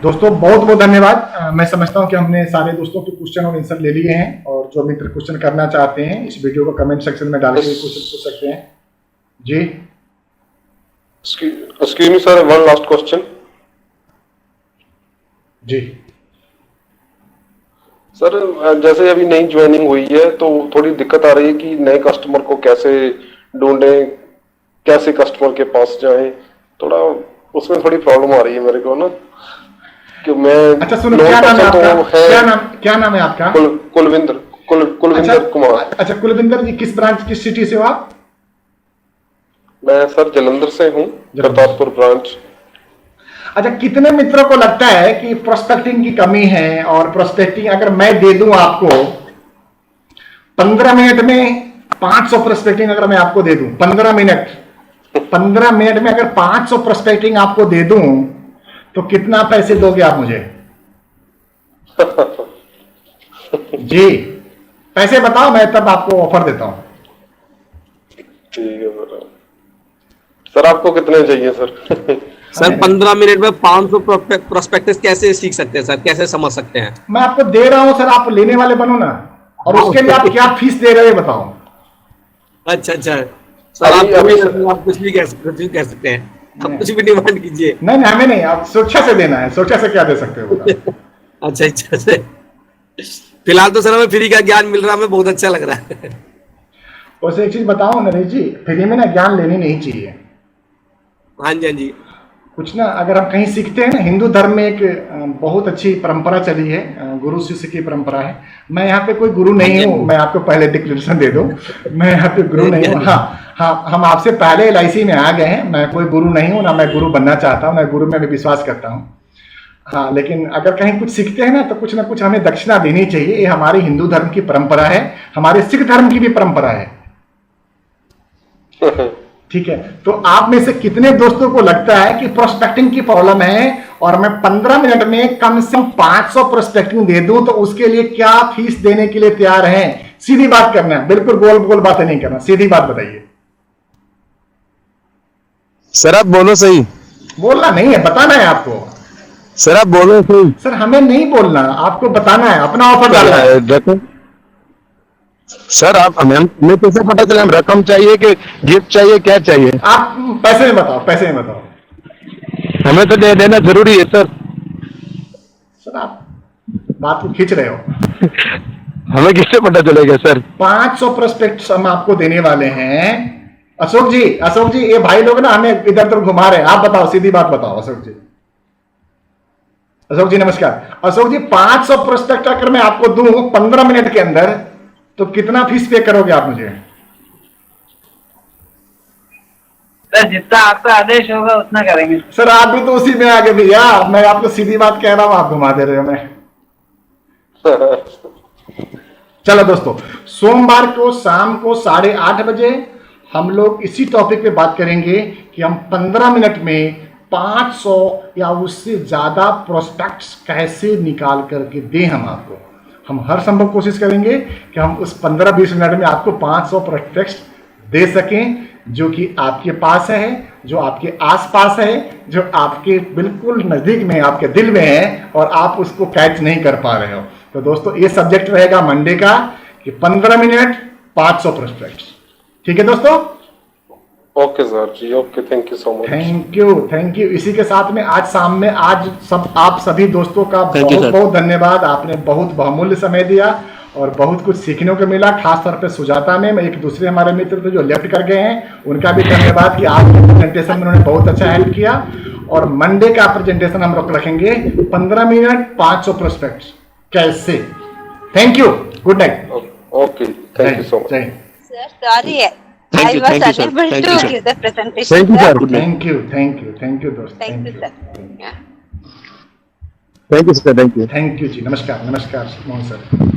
दोस्तों बहुत बहुत धन्यवाद। मैं समझता हूं कि हमने सारे दोस्तों के क्वेश्चन और आंसर ले लिए हैं, और जो मित्र क्वेश्चन करना चाहते हैं इस वीडियो को कमेंट सेक्शन में डाल के क्वेश्चन पूछ सकते हैं जी। Excuse me sir, one last question जी। सर जैसे अभी नई ज्वाइनिंग हुई है तो थोड़ी दिक्कत आ रही है कि नए कस्टमर को कैसे ढूंढें, कैसे कस्टमर के पास जाएं, थोड़ा उसमें थोड़ी प्रॉब्लम आ रही है मेरे को ना कि मैं। अच्छा सुनो, क्या नाम है आपका? क्या नाम है आपका? कुलविंदर कुमार। अच्छा कुलविंदर जी, किस ब्रांच, किस सिटी से हो आप? मैं सर जलंधर से हूँ, करतारपुर ब्रांच। अच्छा, कितने मित्रों को लगता है कि प्रोस्पेक्टिंग की कमी है, और प्रोस्पेक्टिंग अगर मैं दे दूं आपको 15 मिनट में 500 प्रोस्पेक्टिंग, अगर मैं आपको दे दूं 15 मिनट में अगर 500 प्रोस्पेक्टिंग आपको दे दूं तो कितना पैसे दोगे आप मुझे? जी पैसे बताओ, मैं तब आपको ऑफर देता हूं। ठीक है सर, आपको कितने चाहिए सर? सर 15 मिनट में 500 प्रोस्पेक्टस कैसे सीख सकते हैं सर, कैसे समझ सकते हैं? मैं आपको दे रहा हूं सर, आप लेने वाले बनो ना, और उसके लिए आप क्या फीस दे रहे हो बताओ। अच्छा सर, आप कुछ भी कह सकते हैं, आप कुछ भी डिमांड कीजिए। नहीं हमें नहीं, आप स्वेच्छा से देना है, स्वेच्छा से क्या दे सकते हो बताओ। अच्छा से फिलहाल तो सर हमें फ्री का ज्ञान मिल रहा है, हमें बहुत अच्छा लग रहा है। वैसे एक चीज बताओ नरेश जी, फ्री में ना ज्ञान लेनी नहीं चाहिए। हाँ जी कुछ ना, अगर हम कहीं सीखते हैं ना, हिंदू धर्म में एक बहुत अच्छी परंपरा चली है, गुरु शिष्य की परंपरा है। मैं यहाँ पे कोई गुरु नहीं हूँ, मैं आपको पहले डिक्लेरेशन दे दूं, मैं यहाँ पे गुरु नहीं हूँ। हाँ, हम आपसे पहले LIC में आ गए हैं, मैं कोई गुरु नहीं हूँ, ना मैं गुरु बनना चाहता हूँ, ना गुरु में भी विश्वास करता हूँ। हाँ, लेकिन अगर कहीं कुछ सीखते हैं ना कुछ हमें दक्षिणा देनी चाहिए। ये हमारी हिंदू धर्म की परंपरा है, हमारे सिख धर्म की भी परंपरा है। ठीक है, तो आप में से कितने दोस्तों को लगता है कि प्रोस्पेक्टिंग की प्रॉब्लम है और मैं 15 मिनट में कम से कम 500 प्रोस्पेक्टिंग दे दूं, तो उसके लिए क्या फीस देने के लिए तैयार हैं? सीधी बात करना, बिल्कुल गोल बातें नहीं करना, सीधी बात बताइए। सर आप बोलो सही। बोलना नहीं है, बताना है आपको। सर आप बोलो सही। सर हमें नहीं बोलना, आपको बताना है, अपना ऑफर डालना है। सर आप हमें कैसे पता चले हम रकम चाहिए कि गिफ्ट चाहिए, क्या चाहिए? आप पैसे में बताओ। हमें तो दे देना जरूरी है सर। सर आप बात को खींच रहे हो। हमें किससे पता चलेगा सर? 500 प्रोस्पेक्ट्स हम आपको देने वाले हैं। अशोक जी, ये भाई लोग ना हमें इधर उधर घुमा रहे हैं, आप बताओ, सीधी बात बताओ अशोक जी नमस्कार। अशोक जी 500 प्रोस्पेक्ट अगर मैं आपको दूं 15 मिनट के अंदर, तो कितना फीस पे करोगे आप मुझे? सर जितना आपका आदेश होगा उतना करेंगे। सर आप भी तो उसी में आगे भैया, मैं आपको सीधी बात कह रहा हूं, आप घुमा दे रहे हो। मैं चलो दोस्तों, सोमवार को शाम को 8:30 बजे हम लोग इसी टॉपिक पे बात करेंगे कि हम 15 मिनट में 500 या उससे ज्यादा प्रोस्पेक्ट्स कैसे निकाल करके दें हम आपको। हम हर संभव कोशिश करेंगे कि हम उस 15-20 मिनट में आपको 500 प्रोस्पेक्ट्स दे सकें जो कि आपके पास है, जो आपके आसपास है, जो आपके बिल्कुल नजदीक में, आपके दिल में है और आप उसको कैच नहीं कर पा रहे हो। तो दोस्तों ये सब्जेक्ट रहेगा मंडे का कि 15 मिनट 500 प्रोस्पेक्ट्स। ठीक है दोस्तों? ओके सर जी, okay, thank you so much. Thank you. इसी के साथ में आज शाम में आप सभी दोस्तों का बहुत बहुत धन्यवाद। आपने बहुत बहुमूल्य समय दिया और बहुत कुछ सीखने को मिला। खास तौर पे सुजाता में एक दूसरे हमारे मित्र थे जो लेफ्ट कर गए हैं, उनका भी धन्यवाद कि आज के प्रेजेंटेशन में उन्होंने बहुत अच्छा हेल्प किया। और मंडे का प्रेजेंटेशन हम लोग रखेंगे 15 मिनट 500 प्रोस्पेक्ट्स कैसे। Thank you, good night. Okay, thank you so much. Sir, sorry, Thank I you, was thank you, sir. unable Thank to you, sir. give the presentation. Thank you, sir. sir. Thank you दोस्त। Thank you, sir. Yeah. Thank you sir, thank you. Thank you जी। नमस्कार मोहन सर।